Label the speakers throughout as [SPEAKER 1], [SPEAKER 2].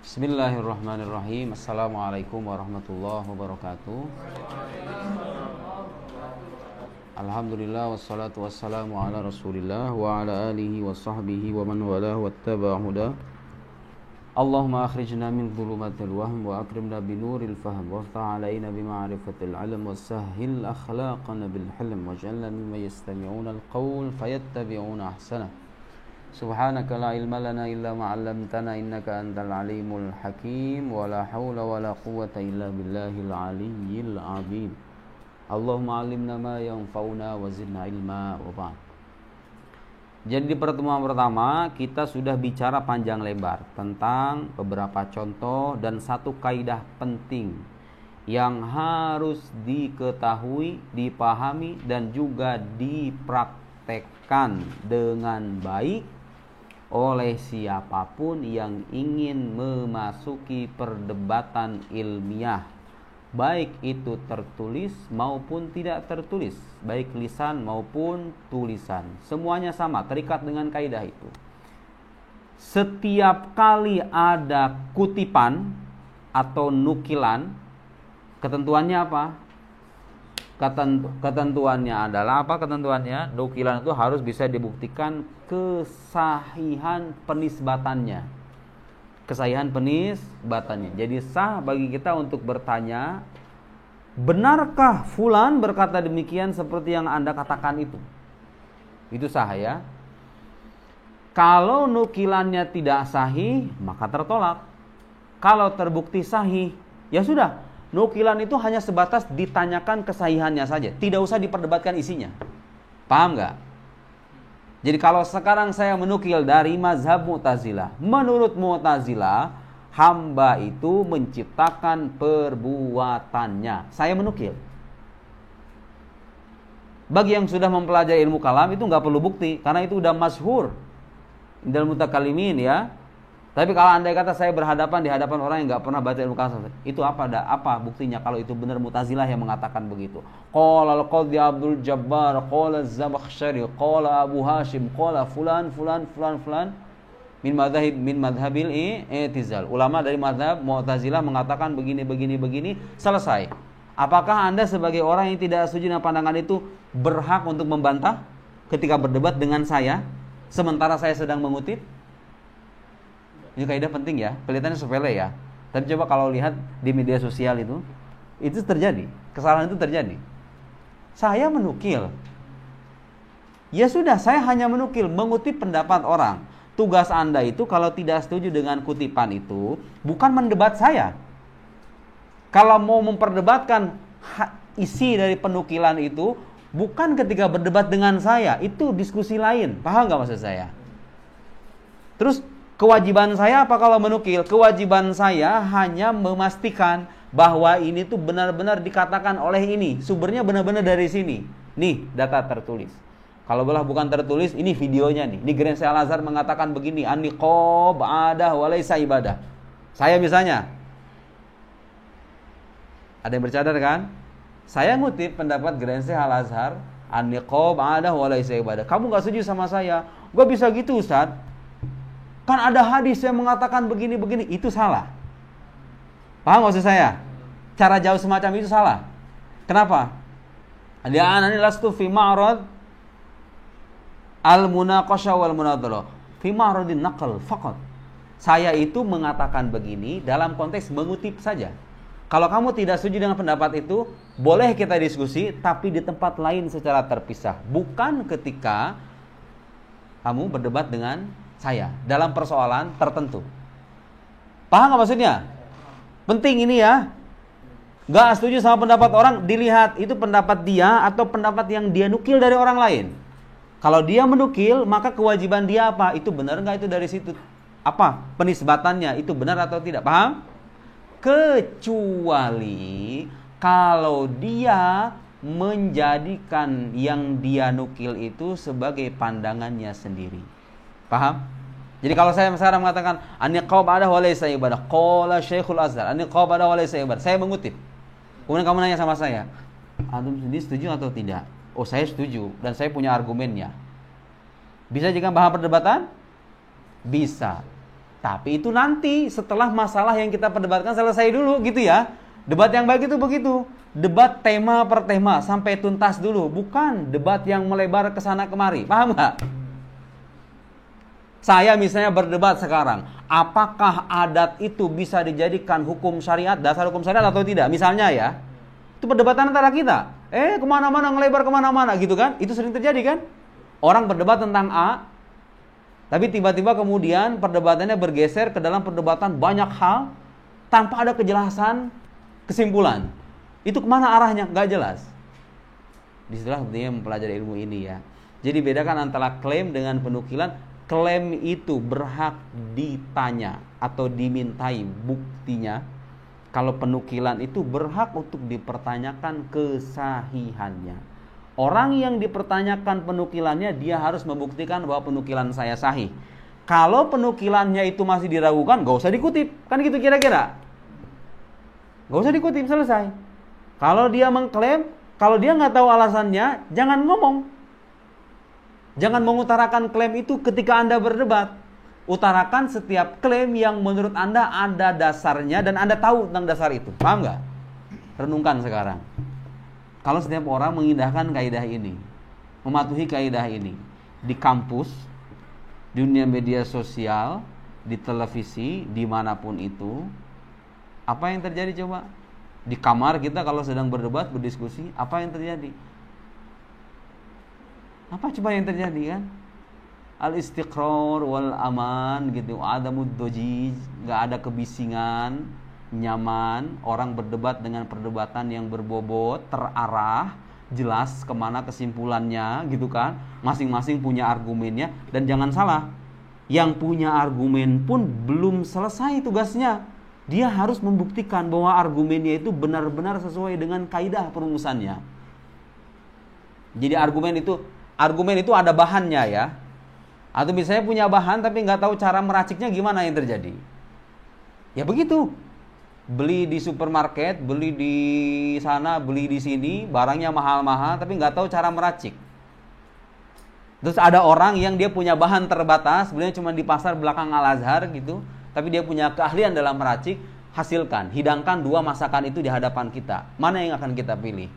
[SPEAKER 1] Bismillahirrahmanirrahim. Assalamualaikum warahmatullahi wabarakatuh. Alhamdulillah wassalatu wassalamu ala Rasulillah wa ala alihi wa sahbihi wa man walah wattaba'a huda. Allahumma akhrijna min dhulumatil wahm wa akrimna binuril fahm waftah alaina bima'rifatil ilm wa sahhil akhlaqana bil hilm waj'alna mimman yastami'una al-qawl fayattabi'una ahsanah. Subhanaka la ilma lana illa ma 'allamtana innaka antal alimul hakim wa la haula wa la quwwata illa billahil aliyyil azim. Allahumma 'allimna ma yanfa'una wa zidna ilma wa ba'd. Jadi di pertemuan pertama kita sudah bicara panjang lebar tentang beberapa contoh dan satu kaidah penting yang harus diketahui, dipahami dan juga dipraktekkan dengan baik oleh siapapun yang ingin memasuki perdebatan ilmiah, baik itu tertulis maupun tidak tertulis, baik lisan maupun tulisan, semuanya sama, terikat dengan kaidah itu. Setiap kali ada kutipan atau nukilan, ketentuannya apa? Ketentuannya adalah apa? Ketentuannya, nukilan itu harus bisa dibuktikan kesahihan penisbatannya. Kesahihan penisbatannya. Jadi sah bagi kita untuk bertanya, benarkah fulan berkata demikian seperti yang Anda katakan itu? Itu sah ya. Kalau nukilannya tidak sahih, maka tertolak. Kalau terbukti sahih, ya sudah. Nukilan itu hanya sebatas ditanyakan kesahihannya saja, tidak usah diperdebatkan isinya. Paham nggak? Jadi kalau sekarang saya menukil dari mazhab Mu'tazilah, menurut Mu'tazilah hamba itu menciptakan perbuatannya. Saya menukil. Bagi yang sudah mempelajari ilmu kalam itu nggak perlu bukti, karena itu udah masyhur dalam mutakallimin ya. Tapi kalau andai kata saya berhadapan di hadapan orang yang nggak pernah baca ilmu kalam, itu apa buktinya kalau itu benar Mu'tazilah yang mengatakan begitu? Qala al-Qadhi Abdul Jabbar, qala az-Zamakhsyari, qala Abu Hashim, qala fulan min madhabil i'tizal. Ulama dari mazhab Mu'tazilah mengatakan begini, selesai. Apakah Anda sebagai orang yang tidak setuju dengan pandangan itu berhak untuk membantah ketika berdebat dengan saya sementara saya sedang mengutip? Ini kaidah penting ya, kelihatannya sepele ya. Tapi coba kalau lihat di media sosial itu terjadi, kesalahan itu terjadi. Saya menukil. Ya sudah, saya hanya menukil, mengutip pendapat orang. Tugas Anda itu kalau tidak setuju dengan kutipan itu, bukan mendebat saya. Kalau mau memperdebatkan isi dari penukilan itu, bukan ketika berdebat dengan saya, itu diskusi lain. Paham nggak maksud saya? Terus kewajiban saya apa kalau menukil? Kewajiban saya hanya memastikan bahwa ini tuh benar-benar dikatakan oleh ini. Sumbernya benar-benar dari sini. Nih, data tertulis. Kalau belah bukan tertulis, ini videonya nih. Ini Grand Syekh Al-Azhar mengatakan begini, an-niqab adah wa laisa ibadah. Saya misalnya, ada yang bercadar kan? Saya ngutip pendapat Grand Syekh Al-Azhar, an-niqab adah wa laisa ibadah. Kamu enggak setuju sama saya? Gua bisa gitu, Ustaz. Kan ada hadis yang mengatakan begini-begini, itu salah. Paham maksud saya? Cara jauh semacam itu salah. Kenapa? Li'anani lastu fi ma'rad al-munaqasha wal munadharah, fi ma'radin naql faqat. Saya itu mengatakan begini dalam konteks mengutip saja. Kalau kamu tidak setuju dengan pendapat itu, boleh kita diskusi, tapi di tempat lain secara terpisah, bukan ketika kamu berdebat dengan saya dalam persoalan tertentu. Paham gak maksudnya? Penting ini ya. Gak setuju sama pendapat orang, dilihat itu pendapat dia atau pendapat yang dia nukil dari orang lain. Kalau dia menukil, maka kewajiban dia apa? Itu benar gak itu dari situ? Apa? Penisbatannya itu benar atau tidak? Paham? Kecuali kalau dia menjadikan yang dia nukil itu sebagai pandangannya sendiri. Paham? Jadi kalau saya sekarang mengatakan an-niqab ada wa laysa ibadah, qala Syekhul Azhar, an-niqab ada wa laysa ibadah. Saya mengutip. Kemudian kamu nanya sama saya, antum sendiri setuju atau tidak? Oh, saya setuju dan saya punya argumennya. Bisa jadikan bahan perdebatan? Bisa. Tapi itu nanti setelah masalah yang kita perdebatkan selesai dulu gitu ya. Debat yang baik itu begitu. Debat tema per tema sampai tuntas dulu. Bukan debat yang melebar ke sana kemari. Paham nggak? Saya misalnya berdebat sekarang. Apakah adat itu bisa dijadikan hukum syariat, dasar hukum syariat atau tidak? Misalnya ya. Itu perdebatan antara kita. Kemana-mana, ngelebar kemana-mana gitu kan. Itu sering terjadi kan. Orang berdebat tentang A. Tapi tiba-tiba kemudian perdebatannya bergeser ke dalam perdebatan banyak hal tanpa ada kejelasan kesimpulan. Itu kemana arahnya? Nggak jelas. Disitulah pentingnya mempelajari ilmu ini ya. Jadi bedakan antara klaim dengan penukilan. Klaim itu berhak ditanya atau dimintai buktinya. Kalau penukilan itu berhak untuk dipertanyakan kesahihannya. Orang yang dipertanyakan penukilannya, dia harus membuktikan bahwa penukilan saya sahih. Kalau penukilannya itu masih diragukan, gak usah dikutip. Kan gitu kira-kira. Gak usah dikutip, selesai. Kalau dia mengklaim, kalau dia gak tahu alasannya, jangan ngomong. Jangan mengutarakan klaim itu ketika Anda berdebat. Utarakan setiap klaim yang menurut Anda ada dasarnya dan Anda tahu tentang dasar itu. Paham gak? Renungkan sekarang. Kalau setiap orang mengindahkan kaidah ini, mematuhi kaidah ini di kampus, di dunia media sosial, di televisi, dimanapun itu, apa yang terjadi coba? Di kamar kita kalau sedang berdebat, berdiskusi, apa yang terjadi? Apa coba yang terjadi kan? Al-istiqrar wal aman gitu, adamud dojij, gak ada kebisingan, nyaman, orang berdebat dengan perdebatan yang berbobot, terarah, jelas kemana kesimpulannya gitu kan. Masing-masing punya argumennya. Dan jangan salah, yang punya argumen pun belum selesai tugasnya. Dia harus membuktikan bahwa argumennya itu benar-benar sesuai dengan kaidah perumusannya. Jadi argumen itu ada bahannya ya. Atau misalnya punya bahan tapi nggak tahu cara meraciknya, gimana yang terjadi? Ya begitu. Beli di supermarket, beli di sana, beli di sini, barangnya mahal-mahal tapi nggak tahu cara meracik. Terus ada orang yang dia punya bahan terbatas, belinya cuma di pasar belakang Al-Azhar gitu, tapi dia punya keahlian dalam meracik. Hasilkan, hidangkan dua masakan itu di hadapan kita. Mana yang akan kita pilih?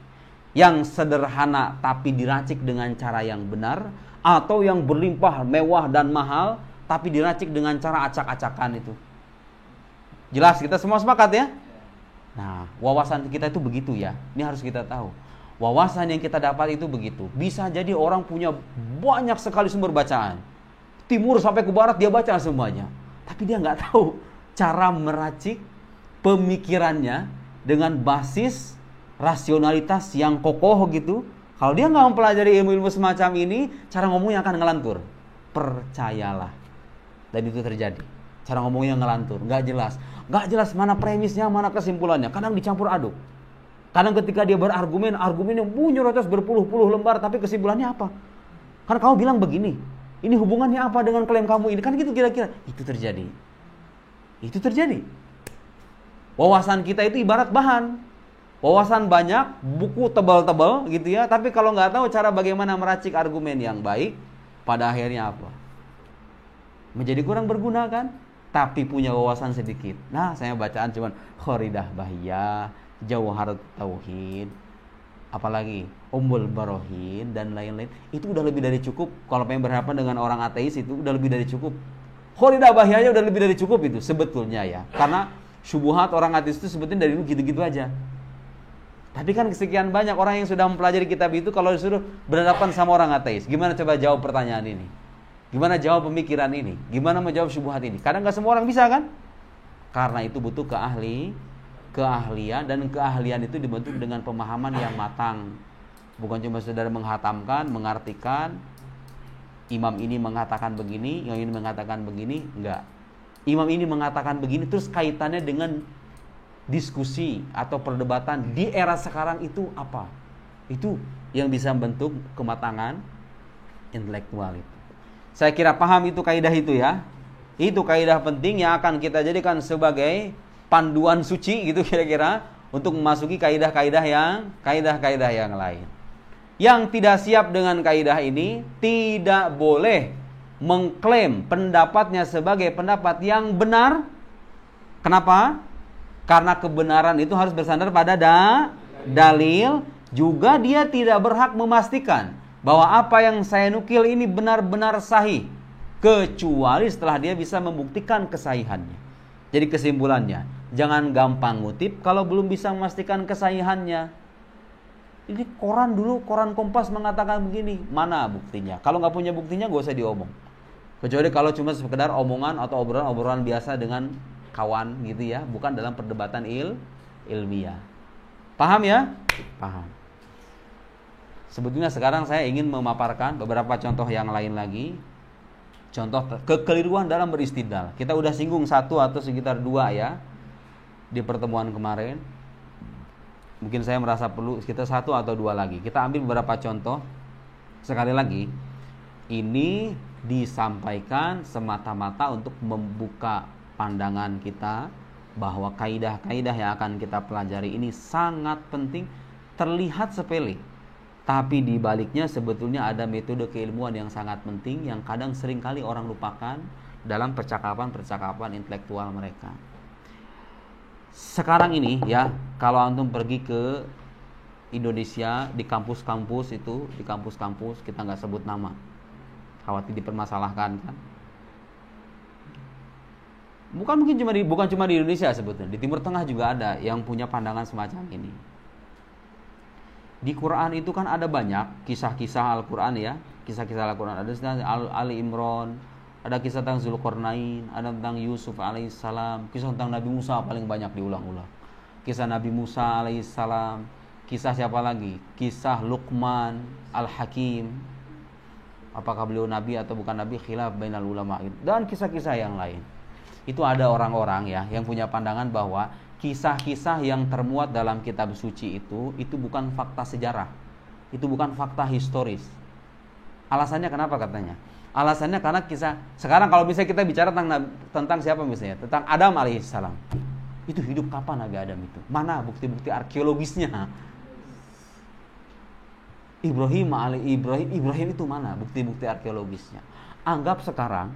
[SPEAKER 1] Yang sederhana tapi diracik dengan cara yang benar, atau yang berlimpah, mewah dan mahal tapi diracik dengan cara acak-acakan itu? Jelas, kita semua sepakat ya? Nah, wawasan kita itu begitu ya. Ini harus kita tahu. Wawasan yang kita dapat itu begitu. Bisa jadi orang punya banyak sekali sumber bacaan. Timur sampai ke barat dia baca semuanya. Tapi dia nggak tahu cara meracik pemikirannya dengan basis rasionalitas yang kokoh gitu. Kalau dia nggak mempelajari ilmu-ilmu semacam ini, cara ngomongnya akan ngelantur. Percayalah. Dan itu terjadi. Cara ngomongnya ngelantur, nggak jelas. Nggak jelas mana premisnya, mana kesimpulannya. Kadang dicampur aduk. Kadang ketika dia berargumen, argumennya nyerocos berpuluh-puluh lembar, tapi kesimpulannya apa? Karena kamu bilang begini, ini hubungannya apa dengan klaim kamu ini? Kan gitu kira-kira. Itu terjadi. Itu terjadi. Wawasan kita itu ibarat bahan. Wawasan banyak, buku tebal-tebal gitu ya. Tapi kalau nggak tahu cara bagaimana meracik argumen yang baik, pada akhirnya apa? Menjadi kurang berguna kan? Tapi punya wawasan sedikit. Nah, saya bacaan cuman Khoridah Bahiyah, Jawharat Tauhid, apalagi Ummul Barohin dan lain-lain. Itu udah lebih dari cukup. Kalau pengen berhadapan dengan orang ateis itu udah lebih dari cukup. Khoridah Bahiyahnya udah lebih dari cukup itu sebetulnya ya. Karena syubuhat orang ateis itu sebetulnya dari dulu gitu-gitu aja. Tapi kan sekian banyak orang yang sudah mempelajari kitab itu, kalau disuruh berhadapan sama orang ateis, gimana coba jawab pertanyaan ini? Gimana jawab pemikiran ini? Gimana menjawab syubhat ini? Kadang nggak semua orang bisa kan? Karena itu butuh keahlian, dan keahlian itu dibentuk dengan pemahaman yang matang. Bukan cuma sekedar menghatamkan, mengartikan, imam ini mengatakan begini, yang ini mengatakan begini, enggak. Imam ini mengatakan begini, terus kaitannya dengan diskusi atau perdebatan di era sekarang itu apa? Itu yang bisa membentuk kematangan intelektual itu. Saya kira paham itu kaidah itu ya. Itu kaidah penting yang akan kita jadikan sebagai panduan suci gitu kira-kira untuk memasuki kaidah-kaidah yang lain. Yang tidak siap dengan kaidah ini tidak boleh mengklaim pendapatnya sebagai pendapat yang benar. Kenapa? Karena kebenaran itu harus bersandar pada dalil. Juga dia tidak berhak memastikan bahwa apa yang saya nukil ini benar-benar sahih, kecuali setelah dia bisa membuktikan kesahihannya. Jadi kesimpulannya, jangan gampang ngutip kalau belum bisa memastikan kesahihannya. Ini koran dulu, koran Kompas mengatakan begini, mana buktinya? Kalau nggak punya buktinya nggak usah diomong. Kecuali kalau cuma sekedar omongan atau obrolan-obrolan biasa dengan kawan gitu ya, bukan dalam perdebatan ilmiah. Paham ya? Paham. Sebetulnya sekarang saya ingin memaparkan beberapa contoh yang lain lagi. Contoh kekeliruan dalam beristidlal. Kita udah singgung satu atau sekitar dua ya di pertemuan kemarin. Mungkin saya merasa perlu sekitar satu atau dua lagi. Kita ambil beberapa contoh. Sekali lagi, ini disampaikan semata-mata untuk membuka pandangan kita bahwa kaidah-kaidah yang akan kita pelajari ini sangat penting. Terlihat sepele, tapi di baliknya sebetulnya ada metode keilmuan yang sangat penting yang kadang seringkali orang lupakan dalam percakapan-percakapan intelektual mereka. Sekarang ini ya, kalau antum pergi ke Indonesia di kampus-kampus itu, di kampus-kampus kita nggak sebut nama, khawatir dipermasalahkan kan. Bukan cuma di Indonesia sebetulnya, di Timur Tengah juga ada yang punya pandangan semacam ini. Di Quran itu kan ada banyak kisah-kisah Al-Quran ya, kisah-kisah Al-Quran. Ada tentang Ali Imran, ada kisah tentang Zulkarnain, ada tentang Yusuf alaihissalam, kisah tentang Nabi Musa paling banyak diulang-ulang. Kisah Nabi Musa alaihissalam, kisah siapa lagi? Kisah Luqman Al-Hakim. Apakah beliau nabi atau bukan nabi? Khilaf bainal ulama. Dan kisah-kisah yang lain. Itu ada orang-orang ya yang punya pandangan bahwa kisah-kisah yang termuat dalam kitab suci itu bukan fakta sejarah. Itu bukan fakta historis. Alasannya kenapa katanya? Alasannya karena kisah, sekarang kalau misalnya kita bicara tentang siapa misalnya? Tentang Adam alaihissalam. Itu hidup kapan Nabi Adam itu? Mana bukti-bukti arkeologisnya? Ibrahim itu mana bukti-bukti arkeologisnya? Anggap sekarang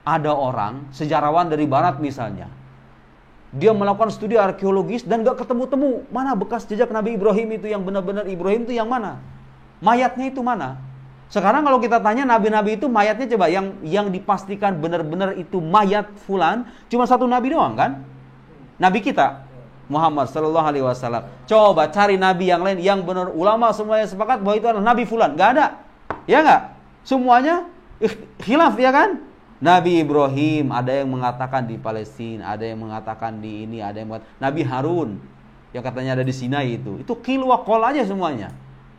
[SPEAKER 1] ada orang, sejarawan dari barat misalnya, dia melakukan studi arkeologis dan gak ketemu-temu mana bekas jejak Nabi Ibrahim itu, yang benar-benar Ibrahim itu yang mana, mayatnya itu mana. Sekarang kalau kita tanya nabi-nabi itu mayatnya, coba yang dipastikan benar-benar itu mayat fulan, cuma satu nabi doang kan, nabi kita Muhammad sallallahu alaihi wasallam. Coba cari nabi yang lain yang benar ulama semuanya sepakat bahwa itu adalah nabi fulan, gak ada, ya gak? Semuanya khilaf ya kan. Nabi Ibrahim ada yang mengatakan di Palestina, ada yang mengatakan di ini, ada yang mengatakan Nabi Harun yang katanya ada di Sinai itu qil wa qol aja semuanya,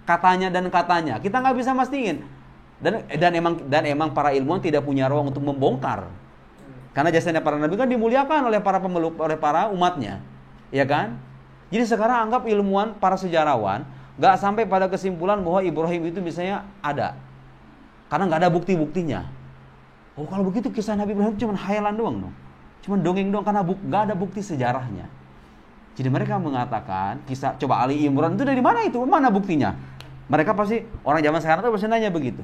[SPEAKER 1] katanya dan katanya, kita nggak bisa mastiin. Dan emang para ilmuwan tidak punya ruang untuk membongkar, karena jasanya para nabi kan dimuliakan oleh para pemeluk, oleh para umatnya, ya kan. Jadi sekarang anggap ilmuwan, para sejarawan nggak sampai pada kesimpulan bahwa Ibrahim itu misalnya ada, karena nggak ada bukti-buktinya. Oh, kalau begitu kisah Nabi Ibrahim cuma khayalan doang dong. Cuma dongeng doang, karena gak ada bukti sejarahnya. Jadi mereka mengatakan kisah, coba Ali Imran itu dari mana itu? Mana buktinya? Mereka pasti, orang zaman sekarang itu pasti nanya begitu.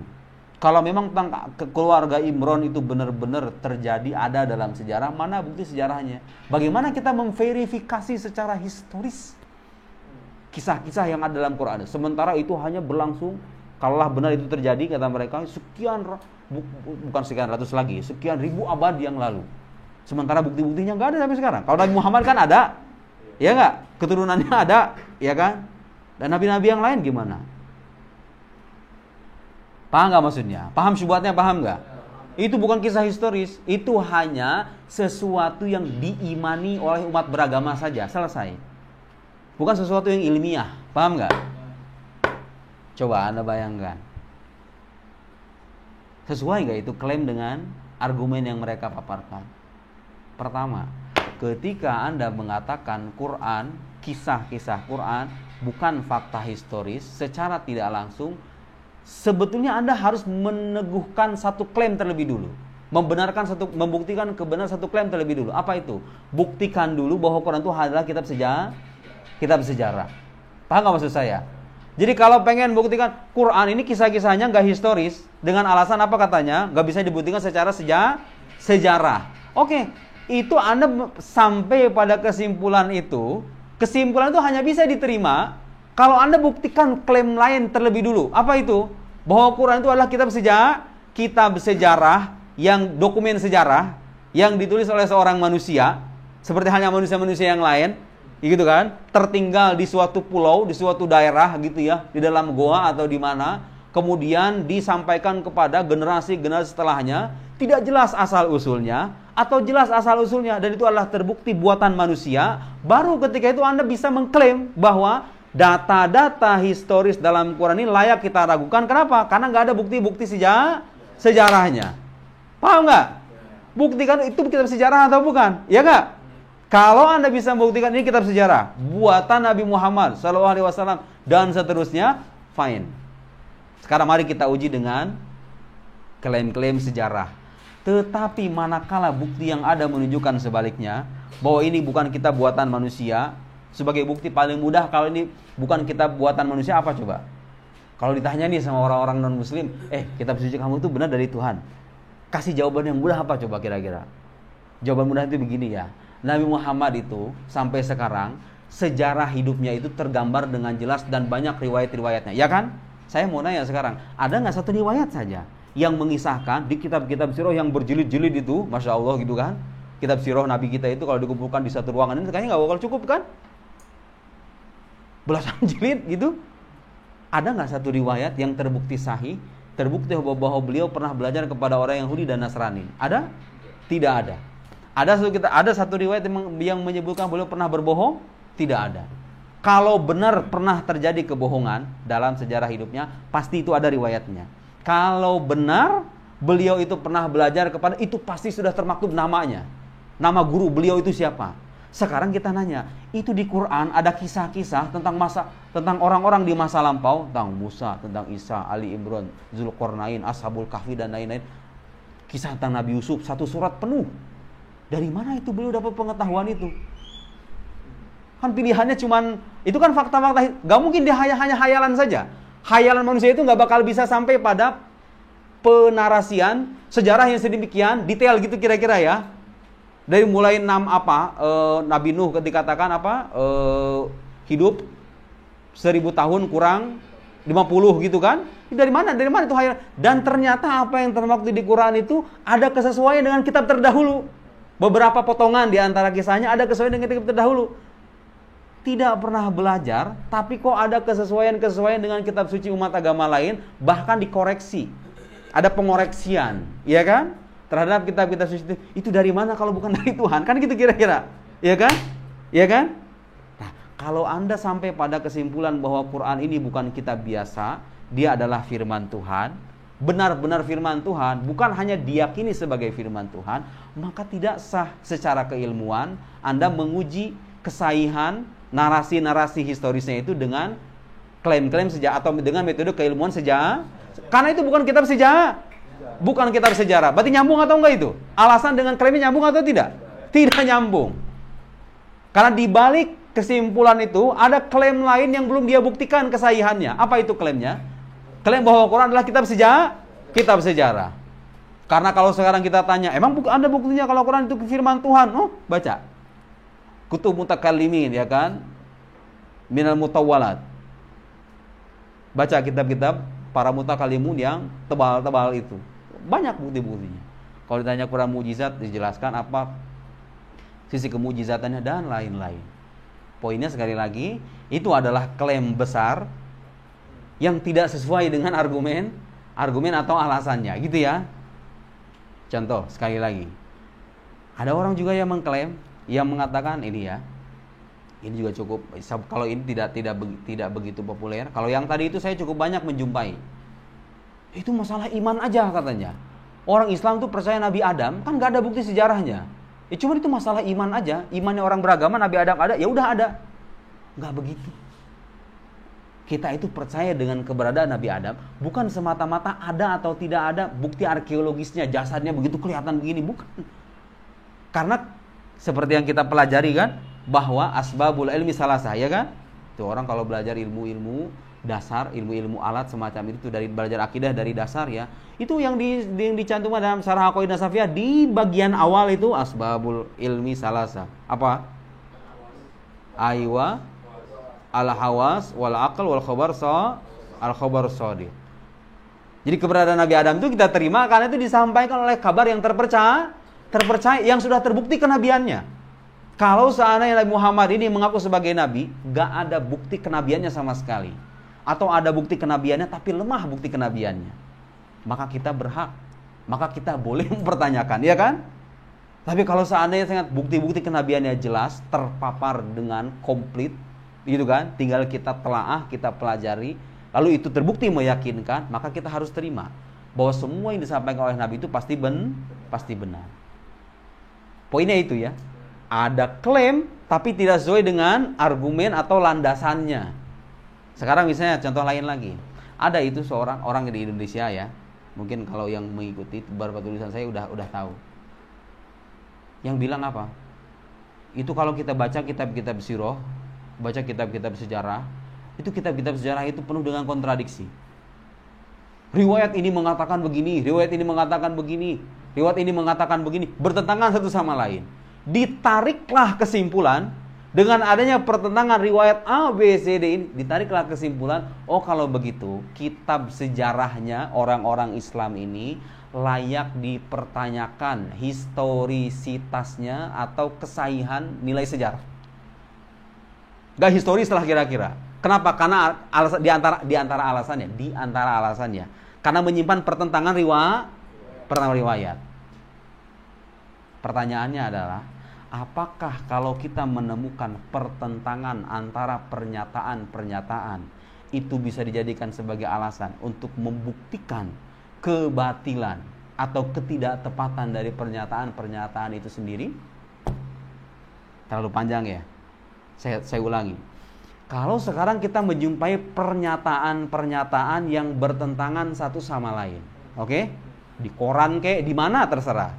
[SPEAKER 1] Kalau memang tentang keluarga Imran itu benar-benar terjadi, ada dalam sejarah, mana bukti sejarahnya? Bagaimana kita memverifikasi secara historis kisah-kisah yang ada dalam Quran? Sementara itu hanya berlangsung, kalaulah benar itu terjadi, kata mereka, bukan sekian ratus lagi, sekian ribu abad yang lalu. Sementara bukti-buktinya nggak ada sampai sekarang. Kalau Nabi Muhammad kan ada, ya nggak? Keturunannya ada, ya kan? Dan nabi-nabi yang lain gimana? Paham nggak maksudnya? Paham syubhatnya? Paham nggak? Itu bukan kisah historis, itu hanya sesuatu yang diimani oleh umat beragama saja, selesai. Bukan sesuatu yang ilmiah, paham nggak? Coba Anda bayangkan. Sesuai nggak itu klaim dengan argumen yang mereka paparkan? Pertama, ketika Anda mengatakan Quran, kisah-kisah Quran bukan fakta historis, secara tidak langsung, sebetulnya Anda harus meneguhkan satu klaim terlebih dulu. Membuktikan kebenaran satu klaim terlebih dulu. Apa itu? Buktikan dulu bahwa Quran itu adalah kitab sejarah. Paham nggak maksud saya? Jadi kalau pengen buktikan Quran ini kisah-kisahnya nggak historis, dengan alasan apa katanya? Nggak bisa dibuktikan secara sejarah. Oke, itu Anda sampai pada kesimpulan itu. Kesimpulan itu hanya bisa diterima kalau Anda buktikan klaim lain terlebih dulu. Apa itu? Bahwa Quran itu adalah kitab sejarah yang dokumen sejarah yang ditulis oleh seorang manusia, seperti halnya manusia-manusia yang lain. Gitu kan, tertinggal di suatu pulau, di suatu daerah gitu ya, di dalam goa atau di mana, kemudian disampaikan kepada generasi-generasi setelahnya, tidak jelas asal usulnya atau jelas asal usulnya, dan itu adalah terbukti buatan manusia. Baru ketika itu Anda bisa mengklaim bahwa data-data historis dalam Quran ini layak kita ragukan. Kenapa? Karena nggak ada bukti-bukti sejarahnya. Paham nggak? Buktikan itu kitab sejarah atau bukan? Ya nggak? Kalau Anda bisa membuktikan ini kitab sejarah, buatan Nabi Muhammad SAW dan seterusnya, fine. Sekarang mari kita uji dengan klaim-klaim sejarah. Tetapi manakala bukti yang ada menunjukkan sebaliknya, bahwa ini bukan kitab buatan manusia, sebagai bukti paling mudah kalau ini bukan kitab buatan manusia, apa coba? Kalau ditanya nih sama orang-orang non-muslim, kitab suci kamu itu benar dari Tuhan. Kasih jawaban yang mudah apa coba kira-kira? Jawaban mudah itu begini ya. Nabi Muhammad itu sampai sekarang sejarah hidupnya itu tergambar dengan jelas dan banyak riwayat-riwayatnya, ya kan? Saya mau nanya sekarang, ada nggak satu riwayat saja yang mengisahkan di kitab-kitab sirah yang berjilid-jilid itu, masya Allah gitu kan? Kitab sirah Nabi kita itu kalau dikumpulkan di satu ruangan ini kayaknya nggak bakal cukup kan? Belasan jilid gitu. Ada nggak satu riwayat yang terbukti sahih, terbukti bahwa beliau pernah belajar kepada orang Yahudi dan Nasrani? Ada? Tidak ada. Ada satu riwayat yang menyebutkan beliau pernah berbohong? Tidak ada. Kalau benar pernah terjadi kebohongan dalam sejarah hidupnya, pasti itu ada riwayatnya. Kalau benar beliau itu pernah belajar kepada, itu pasti sudah termaktub namanya. Nama guru beliau itu siapa? Sekarang kita nanya, itu di Quran ada kisah-kisah tentang orang-orang di masa lampau, tentang Musa, tentang Isa, Ali Imran, Zulkarnain, Ashabul Kahfi dan lain-lain. Kisah tentang Nabi Yusuf, satu surat penuh. Dari mana itu beliau dapat pengetahuan itu? Kan pilihannya cuman, itu kan fakta-fakta, gak mungkin dia hanya hayalan saja. Hayalan manusia itu gak bakal bisa sampai pada penarasian sejarah yang sedemikian detail gitu kira-kira ya. Dari mulai Nabi Nuh dikatakan hidup 1000 tahun kurang 50 gitu kan. Dari mana itu hayalan? Dan ternyata apa yang termaktub di Quran itu ada kesesuaian dengan kitab terdahulu. Beberapa potongan di antara kisahnya ada kesesuaian dengan kitab terdahulu. Tidak pernah belajar, tapi kok ada kesesuaian dengan kitab suci umat agama lain, bahkan dikoreksi. Ada pengoreksian, ya kan? Terhadap kitab-kitab suci itu dari mana kalau bukan dari Tuhan? Kan gitu kira-kira. Ya kan? Ya kan? Nah, kalau Anda sampai pada kesimpulan bahwa Quran ini bukan kitab biasa, dia adalah firman Tuhan, benar-benar firman Tuhan, bukan hanya diyakini sebagai firman Tuhan, maka tidak sah secara keilmuan Anda menguji kesahihan narasi-narasi historisnya itu dengan klaim-klaim sejarah atau dengan metode keilmuan sejarah. Karena itu bukan kitab sejarah. Bukan kitab sejarah. Berarti nyambung atau enggak itu? Alasan dengan klaimnya nyambung atau tidak? Tidak nyambung. Karena di balik kesimpulan itu ada klaim lain yang belum dia buktikan kesahihannya. Apa itu klaimnya? Klaim bahwa Quran adalah kitab sejarah. Karena kalau sekarang kita tanya, emang Anda buktinya kalau Quran itu firman Tuhan? Oh, baca. Kutub mutakallimin, ya kan? Minal mutawwalat. Baca kitab-kitab para mutakallimun yang tebal-tebal itu. Banyak bukti-buktinya. Kalau ditanya Quran mujizat, dijelaskan apa sisi kemujizatannya dan lain-lain. Poinnya sekali lagi, itu adalah klaim besar yang tidak sesuai dengan argumen atau alasannya, gitu ya. Contoh sekali lagi, ada orang juga yang mengklaim, yang mengatakan ini ya, ini juga cukup. Kalau ini tidak begitu populer. Kalau yang tadi itu saya cukup banyak menjumpai. Itu masalah iman aja katanya. Orang Islam tuh percaya Nabi Adam, kan nggak ada bukti sejarahnya. Cuma itu masalah iman aja. Imannya orang beragama Nabi Adam ada, ya udah ada. Nggak begitu. Kita itu percaya dengan keberadaan Nabi Adam bukan semata-mata ada atau tidak ada bukti arkeologisnya, jasadnya begitu kelihatan begini, bukan. Karena seperti yang kita pelajari kan, bahwa asbabul ilmi salasah, ya kan? Tuh orang kalau belajar ilmu-ilmu dasar, ilmu-ilmu alat semacam itu dari belajar akidah dari dasar ya. Itu yang dicantumkan dalam Syarah Aqaidah Safiyah di bagian awal itu asbabul ilmi salasa. Apa? Aywa al hawas wal aql wal khabar al khabar shadiq. Jadi keberadaan Nabi Adam itu kita terima karena itu disampaikan oleh kabar yang terpercaya yang sudah terbukti kenabiannya. Kalau seandainya Nabi Muhammad ini mengaku sebagai nabi, gak ada bukti kenabiannya sama sekali. Atau ada bukti kenabiannya tapi lemah bukti kenabiannya, maka kita berhak, maka kita boleh mempertanyakan, ya kan? Tapi kalau seandainya sangat bukti-bukti kenabiannya jelas, terpapar dengan komplit, gitu kan? Tinggal kita telaah, kita pelajari, lalu itu terbukti meyakinkan, maka kita harus terima bahwa semua yang disampaikan oleh Nabi itu pasti benar. Poinnya itu ya. Ada klaim tapi tidak sesuai dengan argumen atau landasannya. Sekarang misalnya contoh lain lagi. Ada itu seorang orang di Indonesia ya. Mungkin kalau yang mengikuti beberapa tulisan saya udah tahu. Yang bilang apa? Itu kalau kita baca kitab-kitab sirah, baca kitab-kitab sejarah, itu kitab-kitab sejarah itu penuh dengan kontradiksi. Riwayat ini mengatakan begini, riwayat ini mengatakan begini, riwayat ini mengatakan begini, bertentangan satu sama lain. Ditariklah kesimpulan dengan adanya pertentangan riwayat A, B, C, D ini, ditariklah kesimpulan, oh kalau begitu kitab sejarahnya orang-orang Islam ini layak dipertanyakan historisitasnya atau kesahihan nilai sejarah. Gak historis lah kira-kira. Kenapa? Karena di antara alasannya karena menyimpan pertentangan riwayat. Pertanyaannya adalah, apakah kalau kita menemukan pertentangan antara pernyataan-pernyataan itu bisa dijadikan sebagai alasan untuk membuktikan kebatilan atau ketidaktepatan dari pernyataan-pernyataan itu sendiri? Terlalu panjang ya. Saya ulangi. Kalau sekarang kita menjumpai pernyataan-pernyataan yang bertentangan satu sama lain, oke? Di koran kayak di mana terserah.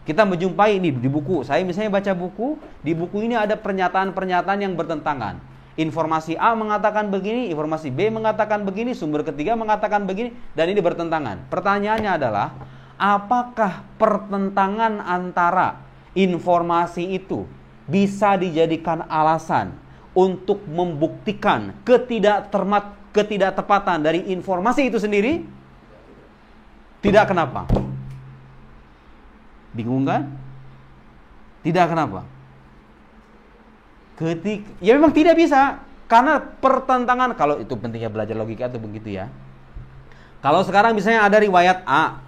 [SPEAKER 1] Kita menjumpai ini di buku. Saya misalnya baca buku, di buku ini ada pernyataan-pernyataan yang bertentangan. Informasi A mengatakan begini, informasi B mengatakan begini, sumber ketiga mengatakan begini, dan ini bertentangan. Pertanyaannya adalah, apakah pertentangan antara informasi itu bisa dijadikan alasan untuk membuktikan ketidaktepatan dari informasi itu sendiri? Tidak, kenapa? Bingung kan? Tidak, kenapa? Ya memang tidak bisa. Karena pertentangan, kalau itu pentingnya belajar logika itu begitu ya. Kalau sekarang misalnya ada riwayat A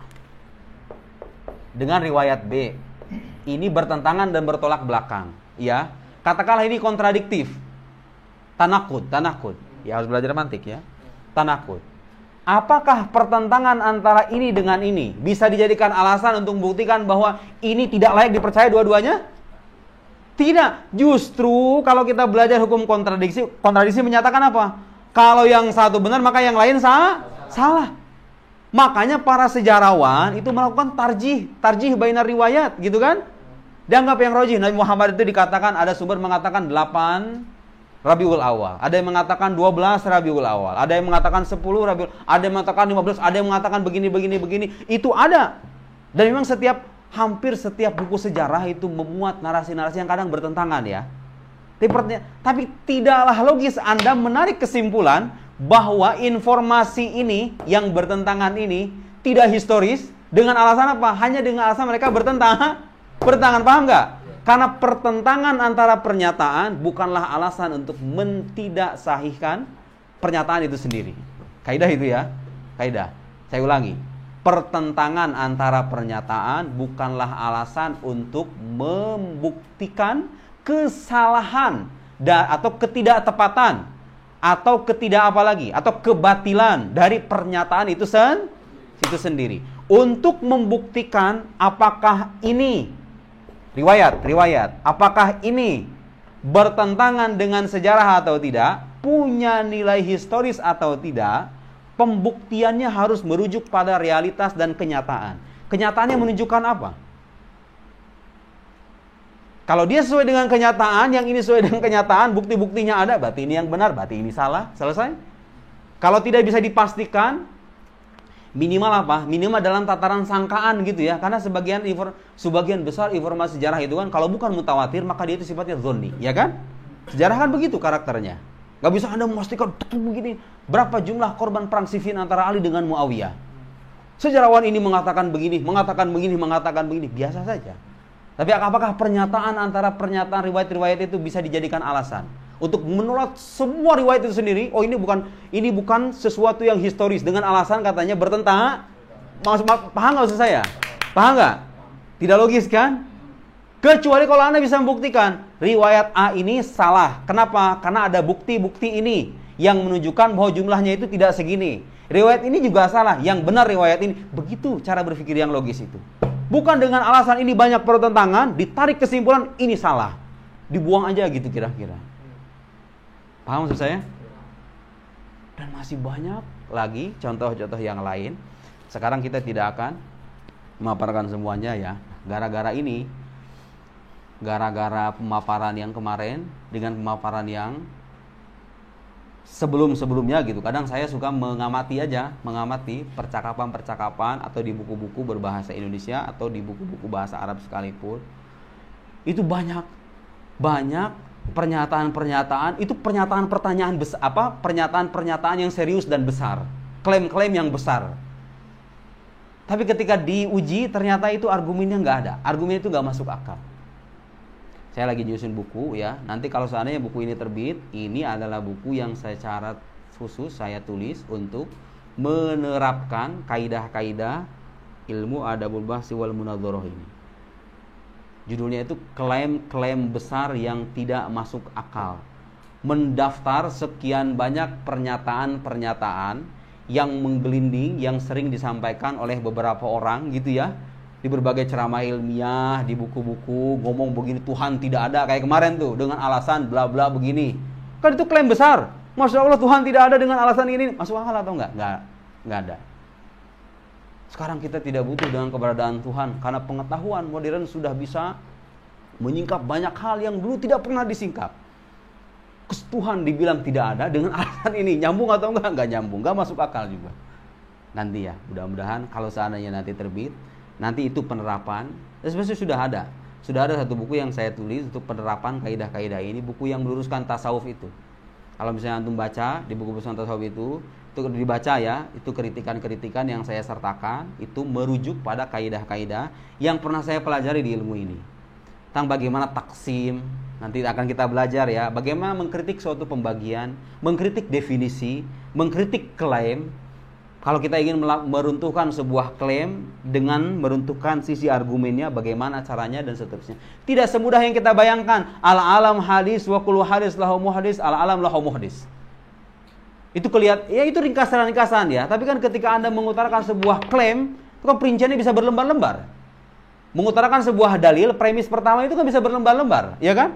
[SPEAKER 1] dengan riwayat B, ini bertentangan dan bertolak belakang, ya. Katakanlah ini kontradiktif. Tanakud. Ya harus belajar mantik ya. Tanakud. Apakah pertentangan antara ini dengan ini bisa dijadikan alasan untuk membuktikan bahwa ini tidak layak dipercaya dua-duanya? Tidak. Justru kalau kita belajar hukum kontradiksi menyatakan apa? Kalau yang satu benar maka yang lain salah. Makanya para sejarawan itu melakukan tarjih bainar riwayat, gitu kan? Dianggap yang rajih. Nabi Muhammad itu dikatakan ada sumber mengatakan 8 Rabiul Awal, ada yang mengatakan 12 Rabiul Awal, ada yang mengatakan 10 Rabiul, ada yang mengatakan 15, ada yang mengatakan begini. Itu ada. Dan memang hampir setiap buku sejarah itu memuat narasi-narasi yang kadang bertentangan ya. Tapi tidaklah logis Anda menarik kesimpulan bahwa informasi ini yang bertentangan ini tidak historis dengan alasan apa? Hanya dengan alasan mereka bertentangan, paham nggak? Karena pertentangan antara pernyataan bukanlah alasan untuk tidak sahihkan pernyataan itu sendiri. Kaidah itu ya. Kaidah. Saya ulangi. Pertentangan antara pernyataan bukanlah alasan untuk membuktikan kesalahan atau ketidaktepatan atau atau kebatilan dari pernyataan itu sendiri. Untuk membuktikan apakah ini riwayat, apakah ini bertentangan dengan sejarah atau tidak, punya nilai historis atau tidak, pembuktiannya harus merujuk pada realitas dan kenyataan. Kenyataannya menunjukkan apa? Kalau dia sesuai dengan kenyataan, yang ini sesuai dengan kenyataan, bukti-buktinya ada, berarti ini yang benar, berarti ini salah, selesai. Kalau tidak bisa dipastikan, minimal apa? Minimal dalam tataran sangkaan gitu ya. Karena sebagian besar informasi sejarah itu kan kalau bukan mutawatir maka dia itu sifatnya dzanni, ya kan? Sejarah kan begitu karakternya. Gak bisa Anda memastikan betul begini. Berapa jumlah korban perang Siffin antara Ali dengan Muawiyah? Sejarawan ini mengatakan begini, mengatakan begini, biasa saja. Tapi apakah pernyataan antara pernyataan riwayat-riwayat itu bisa dijadikan alasan untuk menolak semua riwayat itu sendiri? Oh, ini bukan sesuatu yang historis dengan alasan katanya bertentangan. Paham nggak maksud saya? Paham nggak? Tidak logis kan? Kecuali kalau Anda bisa membuktikan riwayat A ini salah. Kenapa? Karena ada bukti-bukti ini yang menunjukkan bahwa jumlahnya itu tidak segini. Riwayat ini juga salah, yang benar riwayat ini. Begitu cara berpikir yang logis itu. Bukan dengan alasan ini banyak pertentangan, ditarik kesimpulan ini salah. Dibuang aja gitu kira-kira. Paham maksud saya? Dan masih banyak lagi contoh-contoh yang lain. Sekarang kita tidak akan memaparkan semuanya ya. Gara-gara pemaparan yang kemarin dengan pemaparan yang sebelum-sebelumnya gitu. Kadang saya suka mengamati percakapan-percakapan atau di buku-buku berbahasa Indonesia atau di buku-buku bahasa Arab sekalipun. Itu banyak pernyataan-pernyataan, itu pernyataan yang serius dan besar. Klaim-klaim yang besar. Tapi ketika diuji ternyata itu argumennya nggak ada. Argumen itu nggak masuk akal. Saya lagi nyusun buku ya. Nanti kalau seandainya buku ini terbit, ini adalah buku yang secara khusus saya tulis untuk menerapkan kaidah-kaidah ilmu adabul bahsi wal munadharah ini. Judulnya itu klaim-klaim besar yang tidak masuk akal. Mendaftar sekian banyak pernyataan-pernyataan yang menggelinding, yang sering disampaikan oleh beberapa orang gitu ya. Di berbagai ceramah ilmiah, di buku-buku ngomong begini, Tuhan tidak ada kayak kemarin tuh dengan alasan bla bla begini. Kan itu klaim besar. Masya Allah Tuhan tidak ada dengan alasan ini. Masuk akal atau enggak? Enggak ada. Sekarang kita tidak butuh dengan keberadaan Tuhan karena pengetahuan modern sudah bisa menyingkap banyak hal yang dulu tidak pernah disingkap. Tuhan dibilang tidak ada dengan alasan ini, nyambung atau enggak? Enggak nyambung, enggak masuk akal juga. Nanti ya, mudah-mudahan kalau seandainya nanti terbit, nanti itu penerapan. Sebenarnya sudah ada satu buku yang saya tulis untuk penerapan kaidah-kaidah ini, buku yang meluruskan tasawuf itu. Kalau misalnya antum baca di buku tasawuf itu dibaca ya, itu kritikan-kritikan yang saya sertakan itu merujuk pada kaidah-kaidah yang pernah saya pelajari di ilmu ini. Tentang bagaimana taksim, nanti akan kita belajar ya, bagaimana mengkritik suatu pembagian, mengkritik definisi, mengkritik klaim. Kalau kita ingin meruntuhkan sebuah klaim dengan meruntuhkan sisi argumennya, bagaimana caranya dan seterusnya. Tidak semudah yang kita bayangkan. Al-alam hadis wa kullu hadis lahu muhdis, al-alam lahu muhdis. Itu kelihatan, ya itu ringkasan-ringkasan ya. Tapi kan ketika Anda mengutarakan sebuah klaim, itu kan perinciannya bisa berlembar-lembar. Mengutarakan sebuah dalil, premis pertama itu kan bisa berlembar-lembar, ya kan?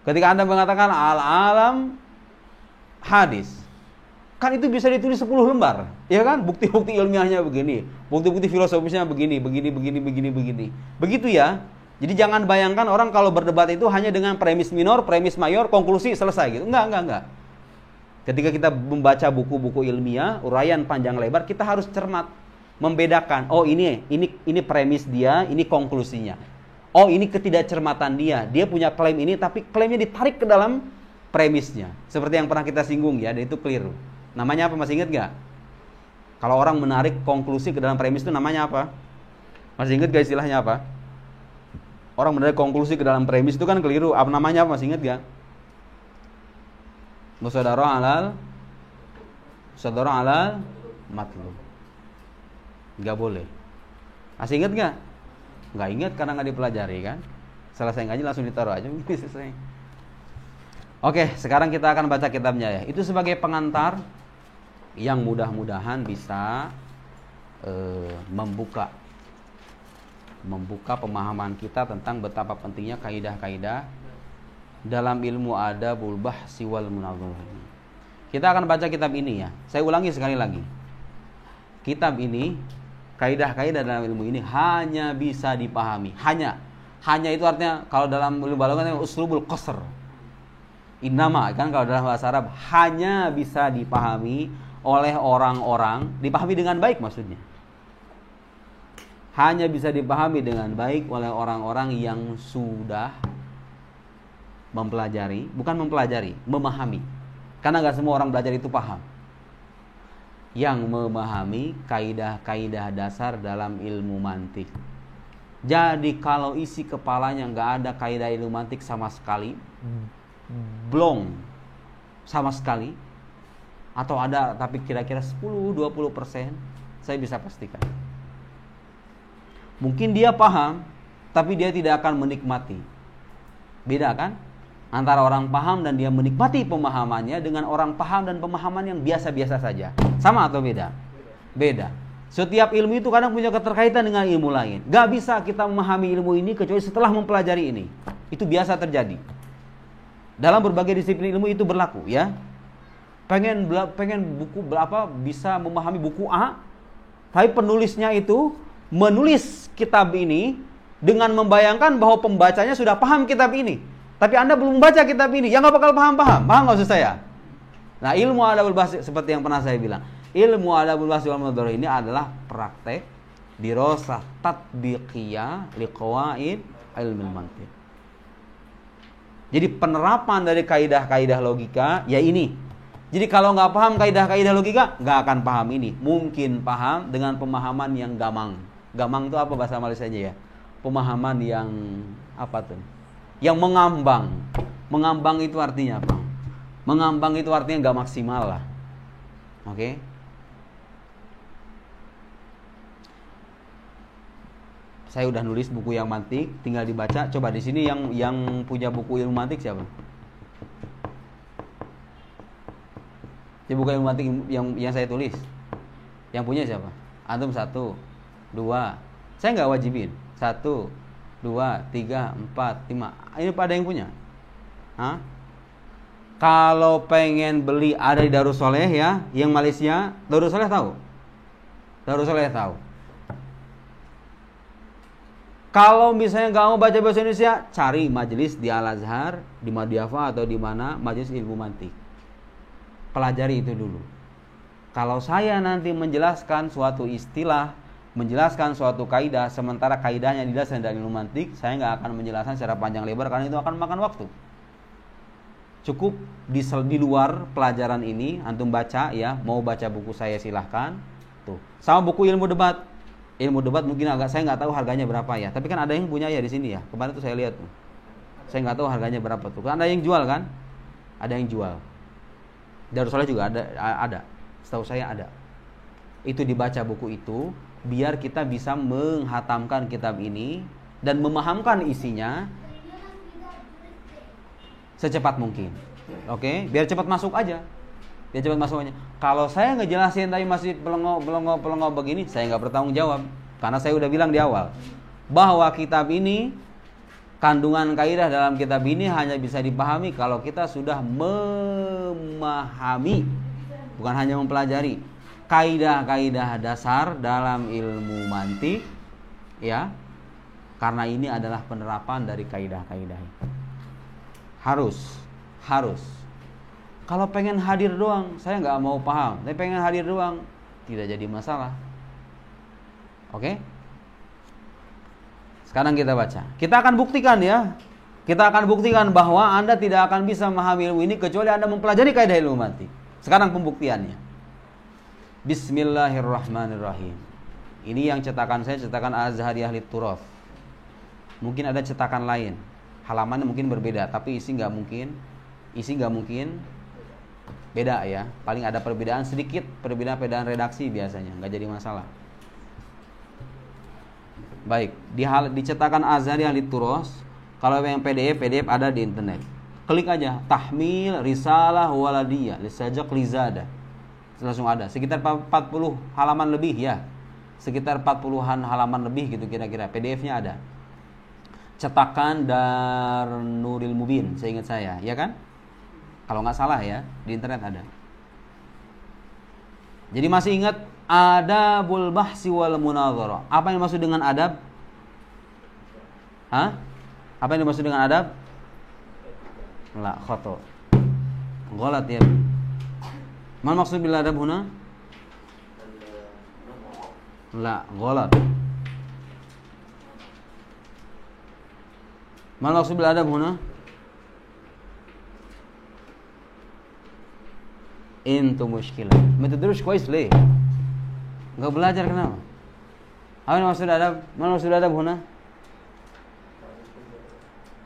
[SPEAKER 1] Ketika Anda mengatakan al-alam hadis, kan itu bisa ditulis 10 lembar, ya kan? Bukti-bukti ilmiahnya begini, bukti-bukti filosofisnya begini. Begitu ya. Jadi jangan bayangkan orang kalau berdebat itu hanya dengan premis minor, premis mayor, konklusi selesai gitu. Enggak. Ketika kita membaca buku-buku ilmiah, uraian panjang lebar, kita harus cermat membedakan. Oh, ini premis dia, ini konklusinya. Oh, ini ketidakcermatan dia. Dia punya klaim ini tapi klaimnya ditarik ke dalam premisnya. Seperti yang pernah kita singgung ya, dan itu keliru. Namanya apa, masih ingat gak? Kalau orang menarik konklusi ke dalam premis itu namanya apa? Masih ingat gak istilahnya apa? Orang menarik konklusi ke dalam premis itu kan keliru. Apa namanya, apa masih ingat gak? Musadarah alal matlub. Gak boleh. Masih ingat gak? Gak ingat karena gak dipelajari kan? Selesai ngaji langsung ditaruh aja. Selesai. Oke, sekarang kita akan baca kitabnya ya. Itu sebagai pengantar yang mudah-mudahan bisa membuka pemahaman kita tentang betapa pentingnya kaidah-kaidah dalam ilmu adabul bahsi wal munadharah. Kita akan baca kitab ini ya. Saya ulangi sekali lagi. Kitab ini, kaidah-kaidah dalam ilmu ini hanya bisa dipahami. Hanya itu artinya kalau dalam ilmu balaghah uslubul qasr. Innama kan kalau dalam bahasa Arab hanya bisa dipahami oleh orang-orang, dipahami dengan baik maksudnya. Hanya bisa dipahami dengan baik oleh orang-orang yang sudah mempelajari, bukan mempelajari, memahami. Karena nggak semua orang belajar itu paham. Yang memahami kaidah-kaidah dasar dalam ilmu mantik. Jadi kalau isi kepalanya nggak ada kaidah ilmu mantik sama sekali, blong sama sekali, atau ada tapi kira-kira 10-20%, saya bisa pastikan. Mungkin dia paham, tapi dia tidak akan menikmati. Beda kan? Antara orang paham dan dia menikmati pemahamannya dengan orang paham dan pemahaman yang biasa-biasa saja. Sama atau beda? Beda. Setiap ilmu itu kadang punya keterkaitan dengan ilmu lain. Gak bisa kita memahami ilmu ini kecuali setelah mempelajari ini. Itu biasa terjadi. Dalam berbagai disiplin ilmu itu berlaku ya. Pengen buku berapa bisa memahami buku A, tapi penulisnya itu menulis kitab ini dengan membayangkan bahwa pembacanya sudah paham kitab ini. Tapi Anda belum membaca kitab ini, ya nggak bakal paham-paham. Paham nggak maksud saya? Nah, ilmu adabul bahsi seperti yang pernah saya bilang. Ilmu adabul bahsi wal mudhari ini adalah praktek dirasah tatbiqiyah liqawaid ilmu mantiq. Jadi penerapan dari kaidah-kaidah logika ya ini. Jadi kalau nggak paham kaidah-kaidah logika, nggak akan paham ini. Mungkin paham dengan pemahaman yang gamang. Gamang itu apa bahasa Malaysianya ya? Pemahaman yang apa tuh? Yang mengambang. Mengambang itu artinya apa? Mengambang itu artinya nggak maksimal lah. Oke? Saya udah nulis buku yang mantik, tinggal dibaca. Coba di sini yang punya buku ilmu mantik siapa? Ini buku ilmu mantik yang saya tulis. Yang punya siapa? Antum 1, 2. Saya nggak wajibin. 1, 2, 3, 4, 5. Ini pada yang punya. Hah? Kalau pengen beli ada di Darussoleh ya, yang Malaysia. Darussoleh tahu? Darussoleh tahu. Kalau misalnya nggak mau baca bahasa Indonesia, cari majelis di Al-Azhar, di Madiafa atau di mana majelis ilmu mantik. Pelajari itu dulu. Kalau saya nanti menjelaskan suatu istilah, menjelaskan suatu kaidah, sementara kaidahnya didasarkan dari ilmu mantik, saya nggak akan menjelaskan secara panjang lebar karena itu akan makan waktu. Cukup di luar pelajaran ini, antum baca ya, mau baca buku saya silahkan. Tuh, sama buku ilmu debat. Ilmu debat mungkin saya nggak tahu harganya berapa ya, tapi kan ada yang punya ya di sini ya. Kemarin tuh saya lihat tuh, saya nggak tahu harganya berapa tuh. Kan ada yang jual kan? Ada yang jual. Darussoleh juga ada. Setahu saya ada. Itu dibaca buku itu, biar kita bisa menghatamkan kitab ini dan memahamkan isinya secepat mungkin. Oke, biar cepat masuk aja. Biar cepat masuknya. Kalau saya ngejelasin tapi masih pelongo begini, saya nggak bertanggung jawab. Karena saya udah bilang di awal bahwa kitab ini, kandungan kaidah dalam kitab ini hanya bisa dipahami kalau kita sudah memahami, bukan hanya mempelajari kaidah-kaidah dasar dalam ilmu mantik, ya. Karena ini adalah penerapan dari kaidah-kaidah. Harus. Kalau pengen hadir doang, saya nggak mau paham. Tapi pengen hadir doang, tidak jadi masalah. Oke? Sekarang kita baca. Kita akan buktikan ya. Kita akan buktikan bahwa Anda tidak akan bisa memahami ilmu ini kecuali Anda mempelajari kaidah ilmu mantik. Sekarang pembuktiannya. Bismillahirrahmanirrahim. Ini yang cetakan saya, cetakan Azhari Ahli Turaf. Mungkin ada cetakan lain. Halamannya mungkin berbeda, tapi isi nggak mungkin beda ya. Paling ada perbedaan sedikit, perbedaan redaksi biasanya, nggak jadi masalah. Baik, di cetakan Azhari Ahli Turaf. Kalau yang PDF ada di internet. Klik aja Tahmil Risalah Waladiyah Lisajak Lizada. Langsung ada. Sekitar 40 halaman lebih ya. Sekitar 40-an halaman lebih gitu kira-kira. PDF-nya ada. Cetakan Darnuril Mubin, seingat saya, ya kan? Kalau nggak salah ya, di internet ada. Jadi masih ingat adabul bahsi wal munadharah. Apa yang dimaksud dengan adab? Hah? Apa yang dimaksud dengan adab? La, khoto. Ghalat ya. Mal maksud bil adab huna? La, ghalat. Mal maksud bil adab huna? Itu muskilah. Ma tadrush كويس ليه? Enggak belajar kenapa? Apa yang maksud adab? Mal maksud adab huna?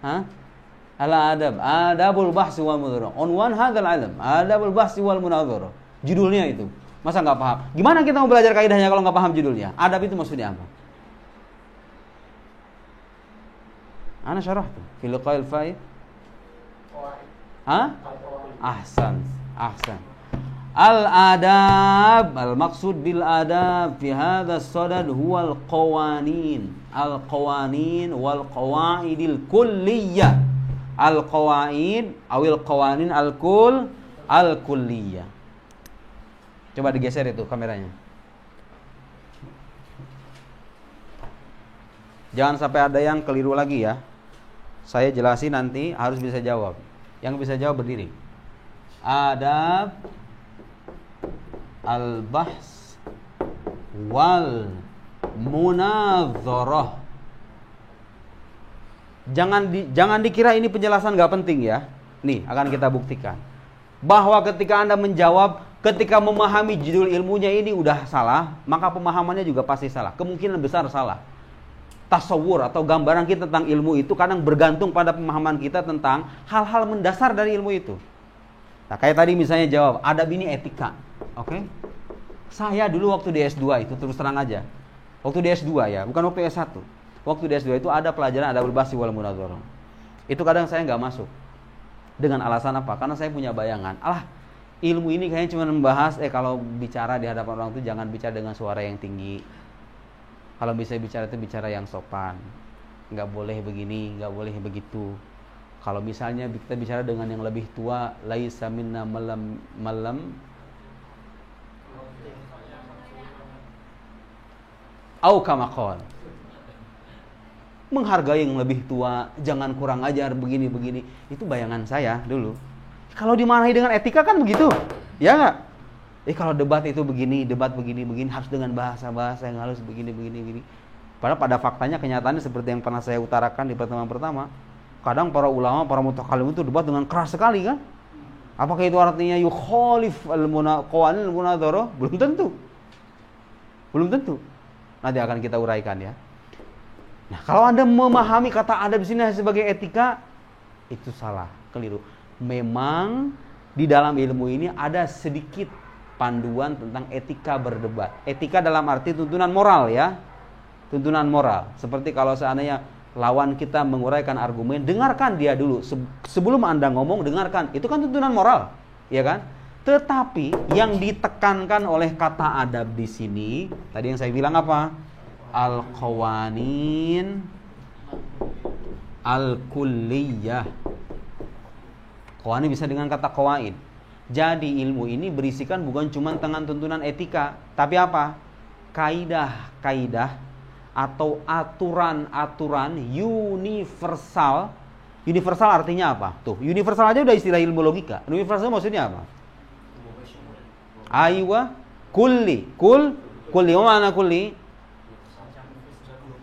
[SPEAKER 1] Hah? Al-adab, adabul bahsi wal munadharah. Unwan hadzal ilm, adabul bahsi wal munadharah. Judulnya itu. Masa enggak paham? Gimana kita mau belajar kaidahnya kalau enggak paham judulnya? Adab itu maksudnya apa? Ana syarahtu fi liqa'il faid. Hah? Ahsan. Al-adab, al-maqsud bil adab fi hadha as-sadad huwa al-qawanin. Al-qawanin wal qawaidil kulliyah. Al-qawaid awil qawanin al-kulliyah. Coba digeser itu kameranya. Jangan sampai ada yang keliru lagi ya. Saya jelasin nanti harus bisa jawab. Yang bisa jawab berdiri. Adab al-bahs wal munadharah. Jangan dikira ini penjelasan gak penting ya. Nih, akan kita buktikan bahwa ketika Anda menjawab, ketika memahami judul ilmunya ini udah salah, maka pemahamannya juga pasti salah. Kemungkinan besar salah. Tasawur atau gambaran kita tentang ilmu itu kadang bergantung pada pemahaman kita tentang hal-hal mendasar dari ilmu itu. Nah, kayak tadi misalnya jawab, adab ini etika. Oke? Saya dulu waktu di S2 itu terus terang aja. Waktu di S2 ya, bukan waktu S1. Waktu di S2 itu ada pelajaran adabul bahsi wal munadharah. Itu kadang saya nggak masuk. Dengan alasan apa? Karena saya punya bayangan. Ilmu ini kayaknya cuma membahas kalau bicara di hadapan orang itu jangan bicara dengan suara yang tinggi. Kalau bisa bicara itu bicara yang sopan. Nggak boleh begini, nggak boleh begitu. Kalau misalnya kita bicara dengan yang lebih tua, laisa minna malam au kama qala. Menghargai yang lebih tua, jangan kurang ajar begini. Itu bayangan saya dulu. Kalau dimarahi dengan etika kan begitu. Ya enggak? Kalau debat itu begini harus dengan bahasa yang halus begini. Padahal pada faktanya kenyataannya seperti yang pernah saya utarakan di pertemuan pertama. Kadang para ulama, para mutakallim itu debat dengan keras sekali kan? Apakah itu artinya yukhalif al-qawanin al-munadharah? Belum tentu. Nanti akan kita uraikan ya. Nah, kalau Anda memahami kata adab di sini sebagai etika, itu salah, keliru. Memang di dalam ilmu ini ada sedikit panduan tentang etika berdebat. Etika dalam arti tuntunan moral ya. Tuntunan moral. Seperti kalau seandainya lawan kita menguraikan argumen, dengarkan dia dulu. Sebelum Anda ngomong, dengarkan. Itu kan tuntunan moral, ya kan? Tetapi yang ditekankan oleh kata adab di sini, tadi yang saya bilang apa? Al-qawanin al-kulliyah. Qawanin bisa dengan kata qawaid. Jadi ilmu ini berisikan bukan cuma tentang tuntunan etika, tapi apa? Kaidah-kaidah atau aturan-aturan universal. Universal artinya apa? Tuh, universal aja udah istilah ilmu logika. Universal maksudnya apa? Aywa, kulli. Kulli mana kulli?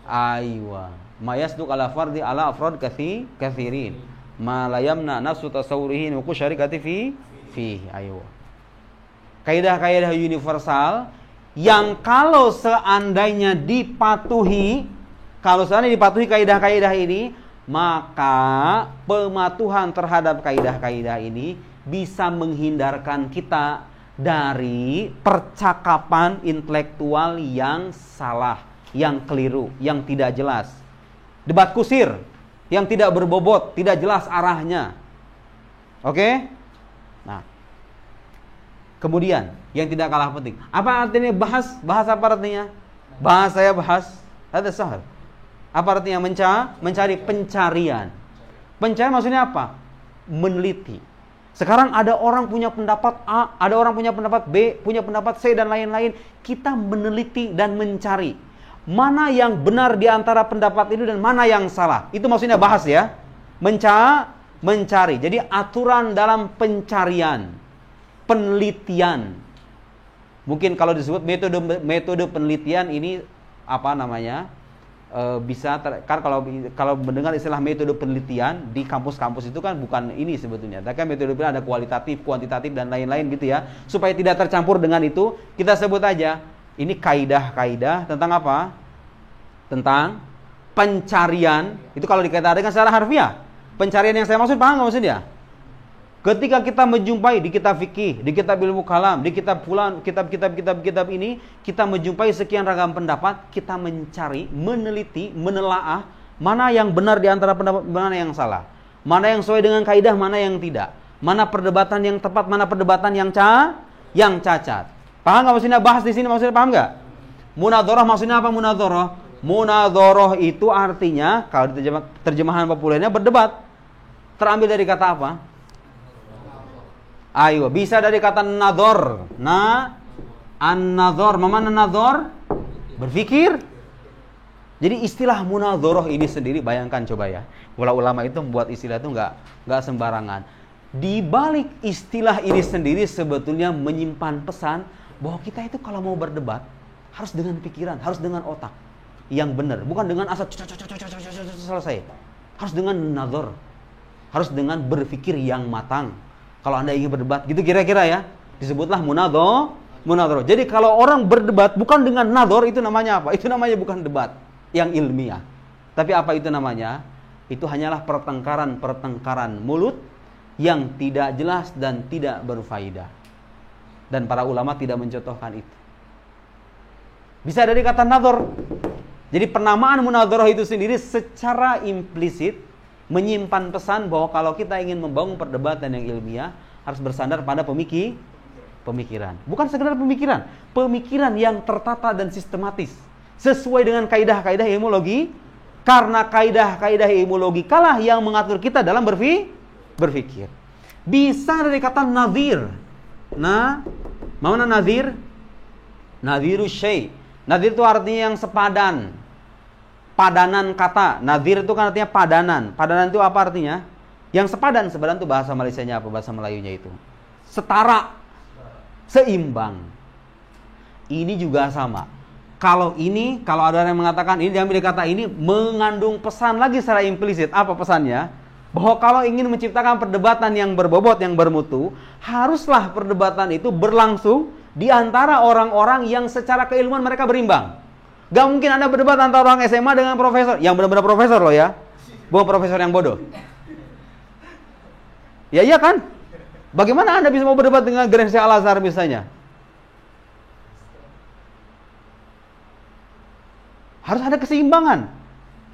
[SPEAKER 1] Aywa. Ma yasduq ala fardi ala afrad kathirin. Ma la yamna nafsu tasawwurihi wa syarikati fihi. Aywa. Kaidah-kaidah universal yang kalau seandainya dipatuhi kaidah-kaidah ini, maka pematuhan terhadap kaidah-kaidah ini bisa menghindarkan kita dari percakapan intelektual yang salah, yang keliru, yang tidak jelas. Debat kusir yang tidak berbobot, tidak jelas arahnya. Oke? Nah, kemudian yang tidak kalah penting, apa artinya bahas? Bahas apa artinya? Bahas saya bahas. Ada sahal. Apa artinya mencari pencarian? Pencarian maksudnya apa? Meneliti. Sekarang ada orang punya pendapat A, ada orang punya pendapat B, punya pendapat C dan lain-lain. Kita meneliti dan mencari mana yang benar di antara pendapat itu dan mana yang salah. Itu maksudnya bahas ya. Mencari. Jadi aturan dalam pencarian, penelitian. Mungkin kalau disebut metode penelitian ini apa namanya? Kan kalau mendengar istilah metode penelitian di kampus-kampus itu kan bukan ini sebetulnya. Tapi kan metode penelitian ada kualitatif, kuantitatif dan lain-lain gitu ya. Supaya tidak tercampur dengan itu, kita sebut aja ini kaidah-kaidah tentang apa? Tentang pencarian. Itu kalau dikatakan secara harfiah. Pencarian yang saya maksud paham nggak maksudnya? Ketika kita menjumpai di kitab fikih, di kitab ilmu kalam, di kitab fulan, kitab ini, kita menjumpai sekian ragam pendapat, kita mencari, meneliti, menelaah mana yang benar di antara pendapat, mana yang salah, mana yang sesuai dengan kaidah, mana yang tidak, mana perdebatan yang tepat, mana perdebatan yang cacat. Paham nggak maksudnya? Bahas di sini maksudnya paham nggak? Munadharah maksudnya apa munadharah? Munadharah itu artinya kalau di terjemahan populernya berdebat. Terambil dari kata apa? Ayo, bisa dari kata nadhar. An-nadhar, mana nadhar? Berpikir. Jadi istilah munadharah ini sendiri bayangkan coba ya. Ulama itu membuat istilah itu enggak sembarangan. Di balik istilah ini sendiri sebetulnya menyimpan pesan bahwa kita itu kalau mau berdebat harus dengan pikiran, harus dengan otak yang benar, bukan dengan asal selesai. Harus dengan nazar, harus dengan berpikir yang matang. Kalau Anda ingin berdebat, gitu kira-kira ya, disebutlah munadhar. Jadi kalau orang berdebat bukan dengan nazar, itu namanya apa? Itu namanya bukan debat yang ilmiah. Tapi apa itu namanya? Itu hanyalah pertengkaran mulut yang tidak jelas dan tidak berfaedah. Dan para ulama tidak mencontohkan itu. Bisa dari kata nazar. Jadi penamaan munadharah itu sendiri secara implisit menyimpan pesan bahwa kalau kita ingin membangun perdebatan yang ilmiah harus bersandar pada pemikiran. Bukan sekedar pemikiran yang tertata dan sistematis sesuai dengan kaidah-kaidah ilmu logi. Karena kaidah-kaidah ilmu logikalah yang mengatur kita dalam berpikir. Bisa dari kata nadhir. Mana nadhir? Nadhiru syai'. Nadhir itu artinya yang sepadan. Padanan kata. Nadhir itu kan artinya padanan. Padanan itu apa artinya? Yang sepadan. Sepadan itu bahasa Malaysianya apa? Bahasa Melayunya itu setara, seimbang. Ini juga sama. Kalau ada yang mengatakan ini diambil kata ini mengandung pesan lagi secara implisit. Apa pesannya? Bahwa kalau ingin menciptakan perdebatan yang berbobot, yang bermutu, haruslah perdebatan itu berlangsung di antara orang-orang yang secara keilmuan mereka berimbang. Gak mungkin Anda berdebat antara orang SMA dengan profesor. Yang benar-benar profesor loh ya. Bukan profesor yang bodoh. Ya iya kan? Bagaimana Anda bisa mau berdebat dengan Grense Al-Azhar misalnya? Harus ada keseimbangan.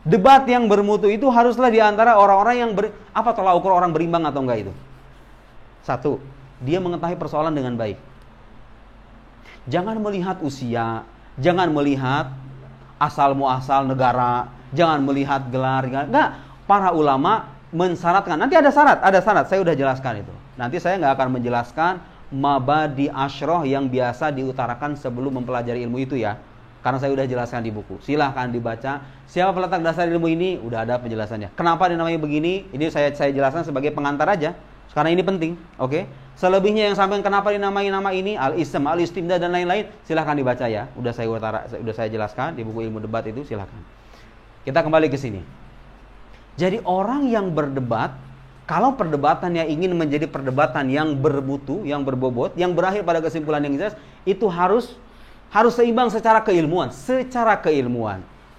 [SPEAKER 1] Debat yang bermutu itu haruslah di antara orang-orang yang apa tolak ukur orang berimbang atau enggak itu? Satu, dia mengetahui persoalan dengan baik. Jangan melihat usia, jangan melihat asal muasal negara, jangan melihat gelar. Enggak, para ulama mensyaratkan. Nanti ada syarat. Saya udah jelaskan itu. Nanti saya nggak akan menjelaskan mabadi asyroh yang biasa diutarakan sebelum mempelajari ilmu itu ya. Karena saya udah jelaskan di buku. Silahkan dibaca. Siapa peletak dasar ilmu ini? Udah ada penjelasannya. Kenapa dinamai begini? Ini saya jelaskan sebagai pengantar aja. Karena ini penting. Oke. Selebihnya yang sampai kenapa dinamai nama ini, al-ism, al-istimda dan lain-lain, silahkan dibaca ya. Udah saya jelaskan di buku ilmu debat itu, silahkan. Kita kembali ke sini. Jadi orang yang berdebat, kalau perdebatannya ingin menjadi perdebatan yang bermutu, yang berbobot, yang berakhir pada kesimpulan yang jelas, itu harus seimbang secara keilmuan.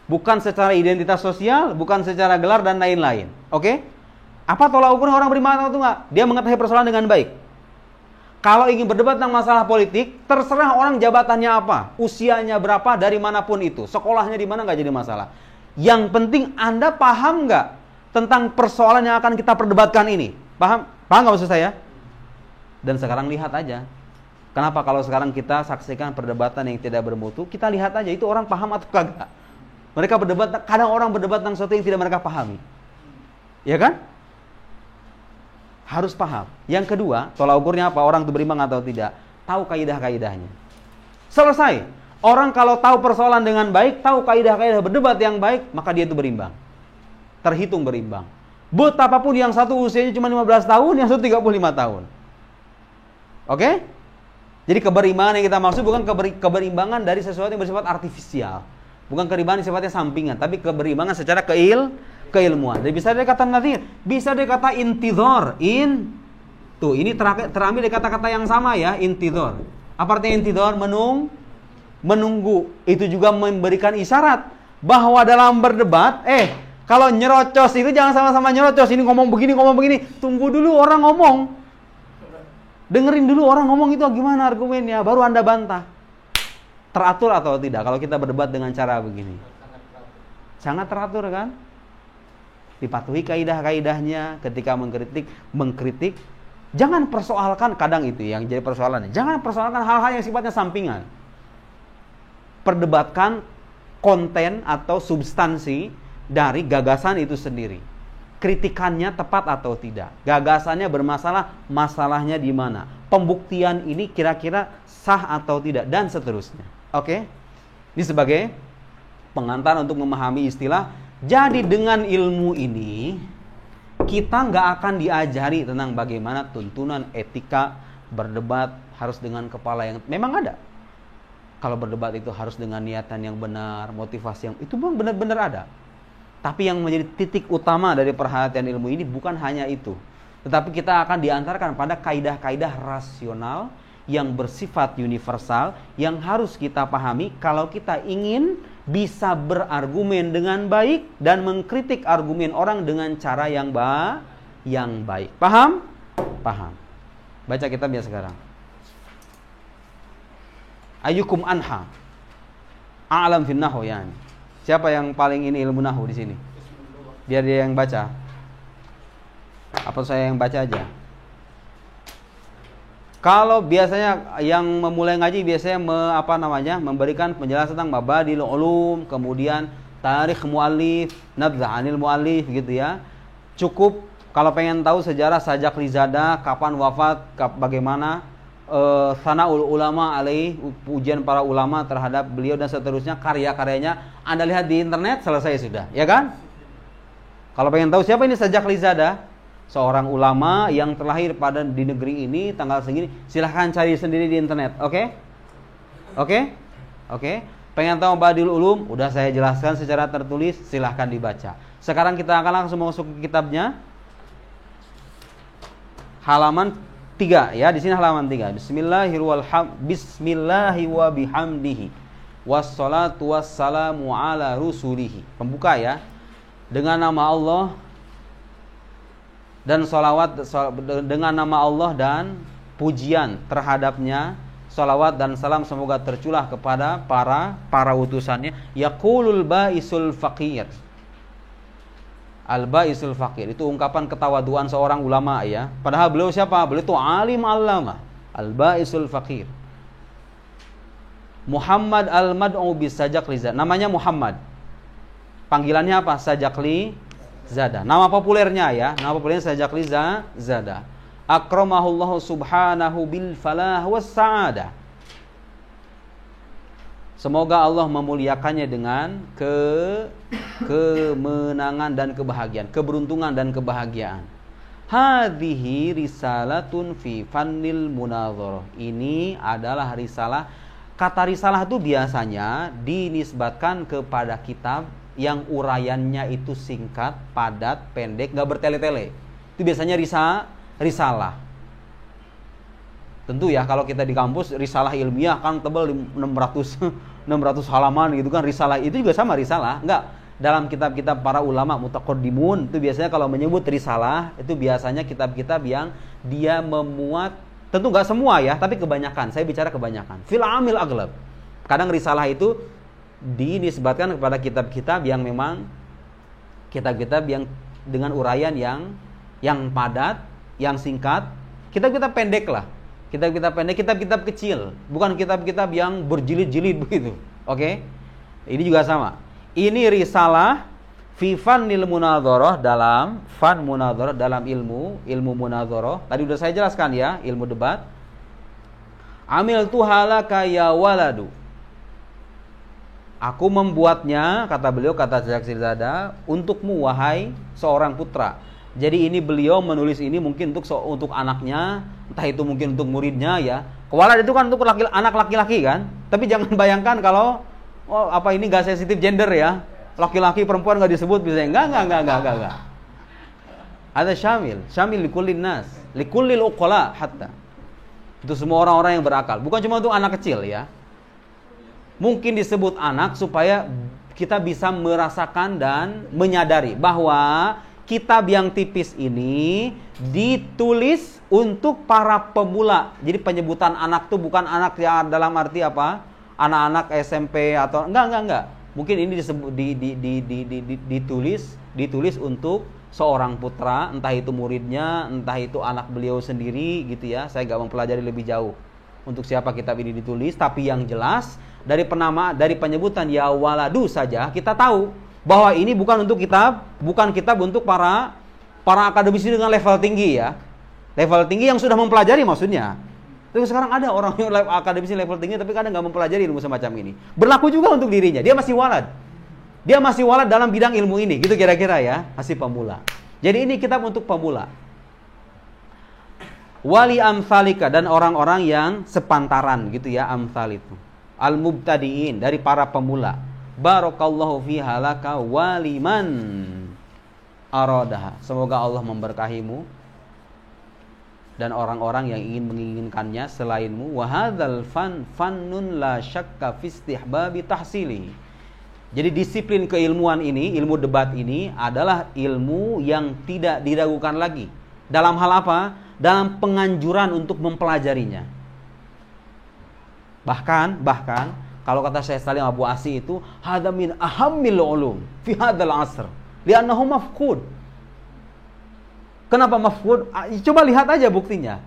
[SPEAKER 1] Bukan secara identitas sosial, bukan secara gelar dan lain-lain. Oke? Apa tolak ukur orang beriman atau enggak? Dia mengetahui persoalan dengan baik. Kalau ingin berdebat tentang masalah politik, terserah orang jabatannya apa, usianya berapa, dari manapun itu, sekolahnya di mana nggak jadi masalah. Yang penting Anda paham nggak tentang persoalan yang akan kita perdebatkan ini? Paham nggak maksud saya? Dan sekarang lihat aja. Kenapa kalau sekarang kita saksikan perdebatan yang tidak bermutu, kita lihat aja itu orang paham atau kagak. Mereka berdebat, kadang orang berdebat tentang sesuatu yang tidak mereka pahami. Ya kan? Harus paham. Yang kedua, tolak ukurnya apa? Orang itu berimbang atau tidak? Tahu kaidah-kaidahnya. Selesai. Orang kalau tahu persoalan dengan baik, tahu kaidah-kaidah berdebat yang baik, maka dia itu berimbang. Terhitung berimbang. Betapapun yang satu usianya cuma 15 tahun, yang satu 35 tahun. Oke? Jadi keberimbangan yang kita maksud bukan keberimbangan dari sesuatu yang bersifat artifisial. Bukan keberimbangan yang sifatnya sampingan, tapi keberimbangan secara keilmuan. Jadi bisa dari kata nadhir, bisa dari kata intidhar. Tuh, ini terambil dari kata-kata yang sama ya, intidhar. Apa artinya intidhar? Menunggu. Itu juga memberikan isyarat bahwa dalam berdebat, kalau nyerocos itu jangan sama-sama nyerocos. Ini ngomong begini. Tunggu dulu orang ngomong. Dengerin dulu orang ngomong itu gimana argumennya, baru Anda bantah. Teratur atau tidak kalau kita berdebat dengan cara begini? Sangat teratur kan? Dipatuhi kaidah-kaidahnya ketika mengkritik. Jangan persoalkan, kadang itu yang jadi persoalannya. Jangan persoalkan hal-hal yang sifatnya sampingan. Perdebatkan konten atau substansi dari gagasan itu sendiri. Kritikannya tepat atau tidak. Gagasannya bermasalah, masalahnya di mana. Pembuktian ini kira-kira sah atau tidak, dan seterusnya. Oke? Ini sebagai pengantar untuk memahami istilah. Jadi dengan ilmu ini, kita nggak akan diajari tentang bagaimana tuntunan etika berdebat harus dengan kepala yang memang ada. Kalau berdebat itu harus dengan niatan yang benar, motivasi yang itu benar-benar ada. Tapi yang menjadi titik utama dari perhatian ilmu ini bukan hanya itu. Tetapi kita akan diantarkan pada kaidah-kaidah rasional yang bersifat universal yang harus kita pahami kalau kita ingin bisa berargumen dengan baik dan mengkritik argumen orang dengan cara yang baik. Paham? Paham. Baca kitabnya sekarang. Ayyukum anha a'lam fin nahwu yani. Siapa yang paling ini ilmu nahwu di sini? Biar dia yang baca. Apa saya yang baca aja? Kalau biasanya yang memulai ngaji biasanya memberikan penjelasan tentang mabadil ulum, kemudian tarikh muallif, nabdha anil muallif gitu ya. Cukup kalau pengen tahu sejarah Sajak Rizada, kapan wafat, bagaimana sanaul ulama alaih, pujian para ulama terhadap beliau dan seterusnya, karya-karyanya Anda lihat di internet, selesai sudah, ya kan? Kalau pengen tahu siapa ini Sajak Rizada, seorang ulama yang terlahir di negeri ini tanggal segini, silahkan cari sendiri di internet. Oke? Pengen tahu Badil Ulum, udah saya jelaskan secara tertulis, silahkan dibaca. Sekarang kita akan langsung masuk ke kitabnya. Halaman 3 ya, di sini halaman 3. Bismillahi wa bihamdihi wassalatu wassalamu ala rusulihi. Pembuka ya. Dengan nama Allah dan dengan nama Allah dan pujian terhadapnya, salawat dan salam semoga tercurah kepada para utusannya. Yaqulul ba'isul faqir. Al-ba'isul faqir itu ungkapan ketawaduan seorang ulama ya. Padahal beliau siapa? Beliau itu alim allama. Al-ba'isul faqir. Muhammad al-mad'u bis Sajak Rizada. Namanya Muhammad. Panggilannya apa? Sajak Zada. Nama populernya ya. Nama populernya Sajak Zada. Akramahullahu subhanahu bil falah was sa'adah. Semoga Allah memuliakannya dengan kemenangan dan kebahagiaan, keberuntungan dan kebahagiaan. Hadhihi risalatun fi fannil munadharah. Ini adalah risalah. Kata risalah itu biasanya dinisbatkan kepada kitab yang uraiannya itu singkat, padat, pendek, enggak bertele-tele. Itu biasanya risalah. Tentu ya kalau kita di kampus risalah ilmiah kan tebal 600 halaman gitu kan, risalah itu juga sama risalah. Enggak, dalam kitab-kitab para ulama mutaqaddimun itu biasanya kalau menyebut risalah itu biasanya kitab-kitab yang dia memuat, tentu enggak semua ya, tapi kebanyakan. Saya bicara kebanyakan. Fil amil aglab. Kadang risalah itu dinisbatkan kepada kitab-kitab yang memang kitab-kitab yang dengan uraian yang padat, yang singkat, kitab-kitab pendek lah. Kitab-kitab pendek, kitab-kitab kecil, bukan kitab-kitab yang berjilid-jilid begitu. Oke? Ini juga sama. Ini risalah fi fannil munadharah, dalam fan munadharah, dalam ilmu munadharah. Tadi sudah saya jelaskan ya, ilmu debat. Amiltu halaka ya waladu. Aku membuatnya, kata beliau, kata Sajak Zada, untukmu wahai seorang putra. Jadi ini beliau menulis ini mungkin untuk anaknya, entah itu mungkin untuk muridnya ya. Kewalad itu kan untuk anak laki-laki kan. Tapi jangan bayangkan kalau ini enggak sensitif gender ya. Laki-laki perempuan enggak disebut bisa. Enggak. Ada syamil likullin nas, likullil uqala hatta. Itu semua orang-orang yang berakal, bukan cuma untuk anak kecil ya. Mungkin disebut anak supaya kita bisa merasakan dan menyadari bahwa kitab yang tipis ini ditulis untuk para pemula. Jadi penyebutan anak itu bukan anak yang dalam arti apa? Anak-anak SMP atau enggak. Mungkin ini ditulis untuk seorang putra, entah itu muridnya, entah itu anak beliau sendiri gitu ya. Saya enggak mempelajari lebih jauh untuk siapa kitab ini ditulis, tapi yang jelas dari penyebutan ya waladu saja kita tahu bahwa ini bukan kitab untuk para akademisi dengan level tinggi ya. Level tinggi yang sudah mempelajari maksudnya. Tapi sekarang ada orang yang akademisi level tinggi tapi kadang nggak mempelajari ilmu semacam ini. Berlaku juga untuk dirinya. Dia masih walad dalam bidang ilmu ini. Gitu kira-kira ya. Masih pemula. Jadi ini kitab untuk pemula. Wali amsalika, dan orang-orang yang sepantaran gitu ya, amsal itu. Al-mubtadiin, dari para pemula. Barakallahu fiha laka waliman aradaha. Semoga Allah memberkahimu dan orang-orang yang ingin menginginkannya selainmu. Wa hadzal fannun la syakka fi istihbabi tahsili. Jadi disiplin keilmuan ini, ilmu debat ini adalah ilmu yang tidak diragukan lagi. Dalam hal apa? Dalam penganjuran untuk mempelajarinya. Bahkan kalau kata Syekh Salim Abu Asi itu hadza min ahammil ulum fi hadzal asr li'annahu mafqud. Kenapa mafqud? Coba lihat aja buktinya.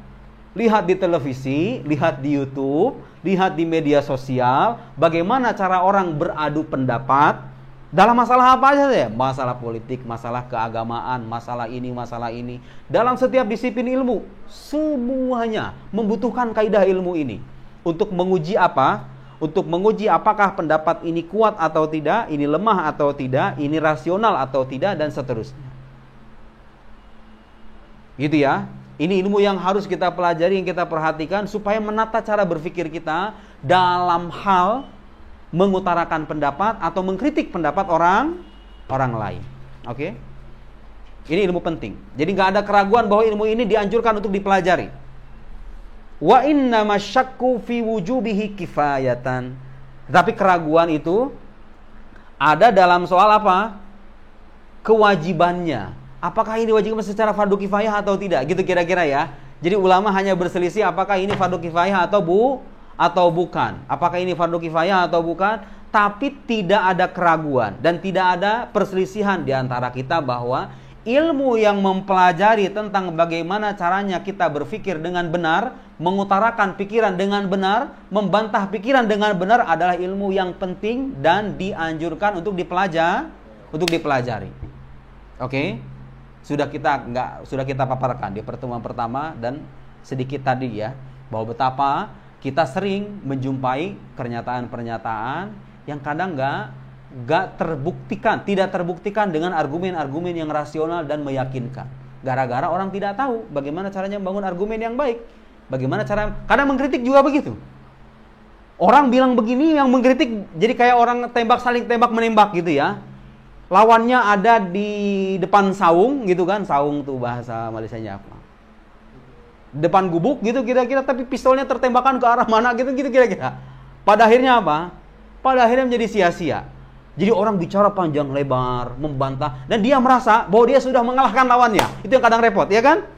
[SPEAKER 1] Lihat di televisi, lihat di YouTube, lihat di media sosial bagaimana cara orang beradu pendapat dalam masalah apa saja ya? Masalah politik, masalah keagamaan, masalah ini. Dalam setiap disiplin ilmu, semuanya membutuhkan kaidah ilmu ini untuk menguji apa? Untuk menguji apakah pendapat ini kuat atau tidak, ini lemah atau tidak, ini rasional atau tidak, dan seterusnya. Gitu ya. Ini ilmu yang harus kita pelajari, yang kita perhatikan supaya menata cara berpikir kita dalam hal mengutarakan pendapat atau mengkritik pendapat orang lain. Oke? Ini ilmu penting. Jadi nggak ada keraguan bahwa ilmu ini dianjurkan untuk dipelajari. Wa inna masyakku fi wujubihi kifayatan. Tapi keraguan itu ada dalam soal apa? Kewajibannya. Apakah ini wajib secara fardu kifayah atau tidak? Gitu kira-kira ya. Jadi ulama hanya berselisih apakah ini fardu kifayah atau bukan. Apakah ini fardu kifayah atau bukan? Tapi tidak ada keraguan dan tidak ada perselisihan di antara kita bahwa ilmu yang mempelajari tentang bagaimana caranya kita berpikir dengan benar, mengutarakan pikiran dengan benar, membantah pikiran dengan benar adalah ilmu yang penting dan dianjurkan untuk dipelajari. Oke? Sudah kita paparkan di pertemuan pertama dan sedikit tadi ya, bahwa betapa kita sering menjumpai pernyataan-pernyataan yang kadang tidak terbuktikan dengan argumen-argumen yang rasional dan meyakinkan. Gara-gara orang tidak tahu bagaimana caranya membangun argumen yang baik. Kadang mengkritik juga begitu. Orang bilang begini, yang mengkritik jadi kayak orang saling tembak menembak gitu ya. Lawannya ada di depan saung gitu kan. Saung tuh bahasa Malaysianya apa? Depan gubuk gitu kira-kira, tapi pistolnya tertembakkan ke arah mana gitu kira-kira. Pada akhirnya apa? Pada akhirnya menjadi sia-sia. Jadi orang bicara panjang lebar, membantah, dan dia merasa bahwa dia sudah mengalahkan lawannya. Itu yang kadang repot, ya kan?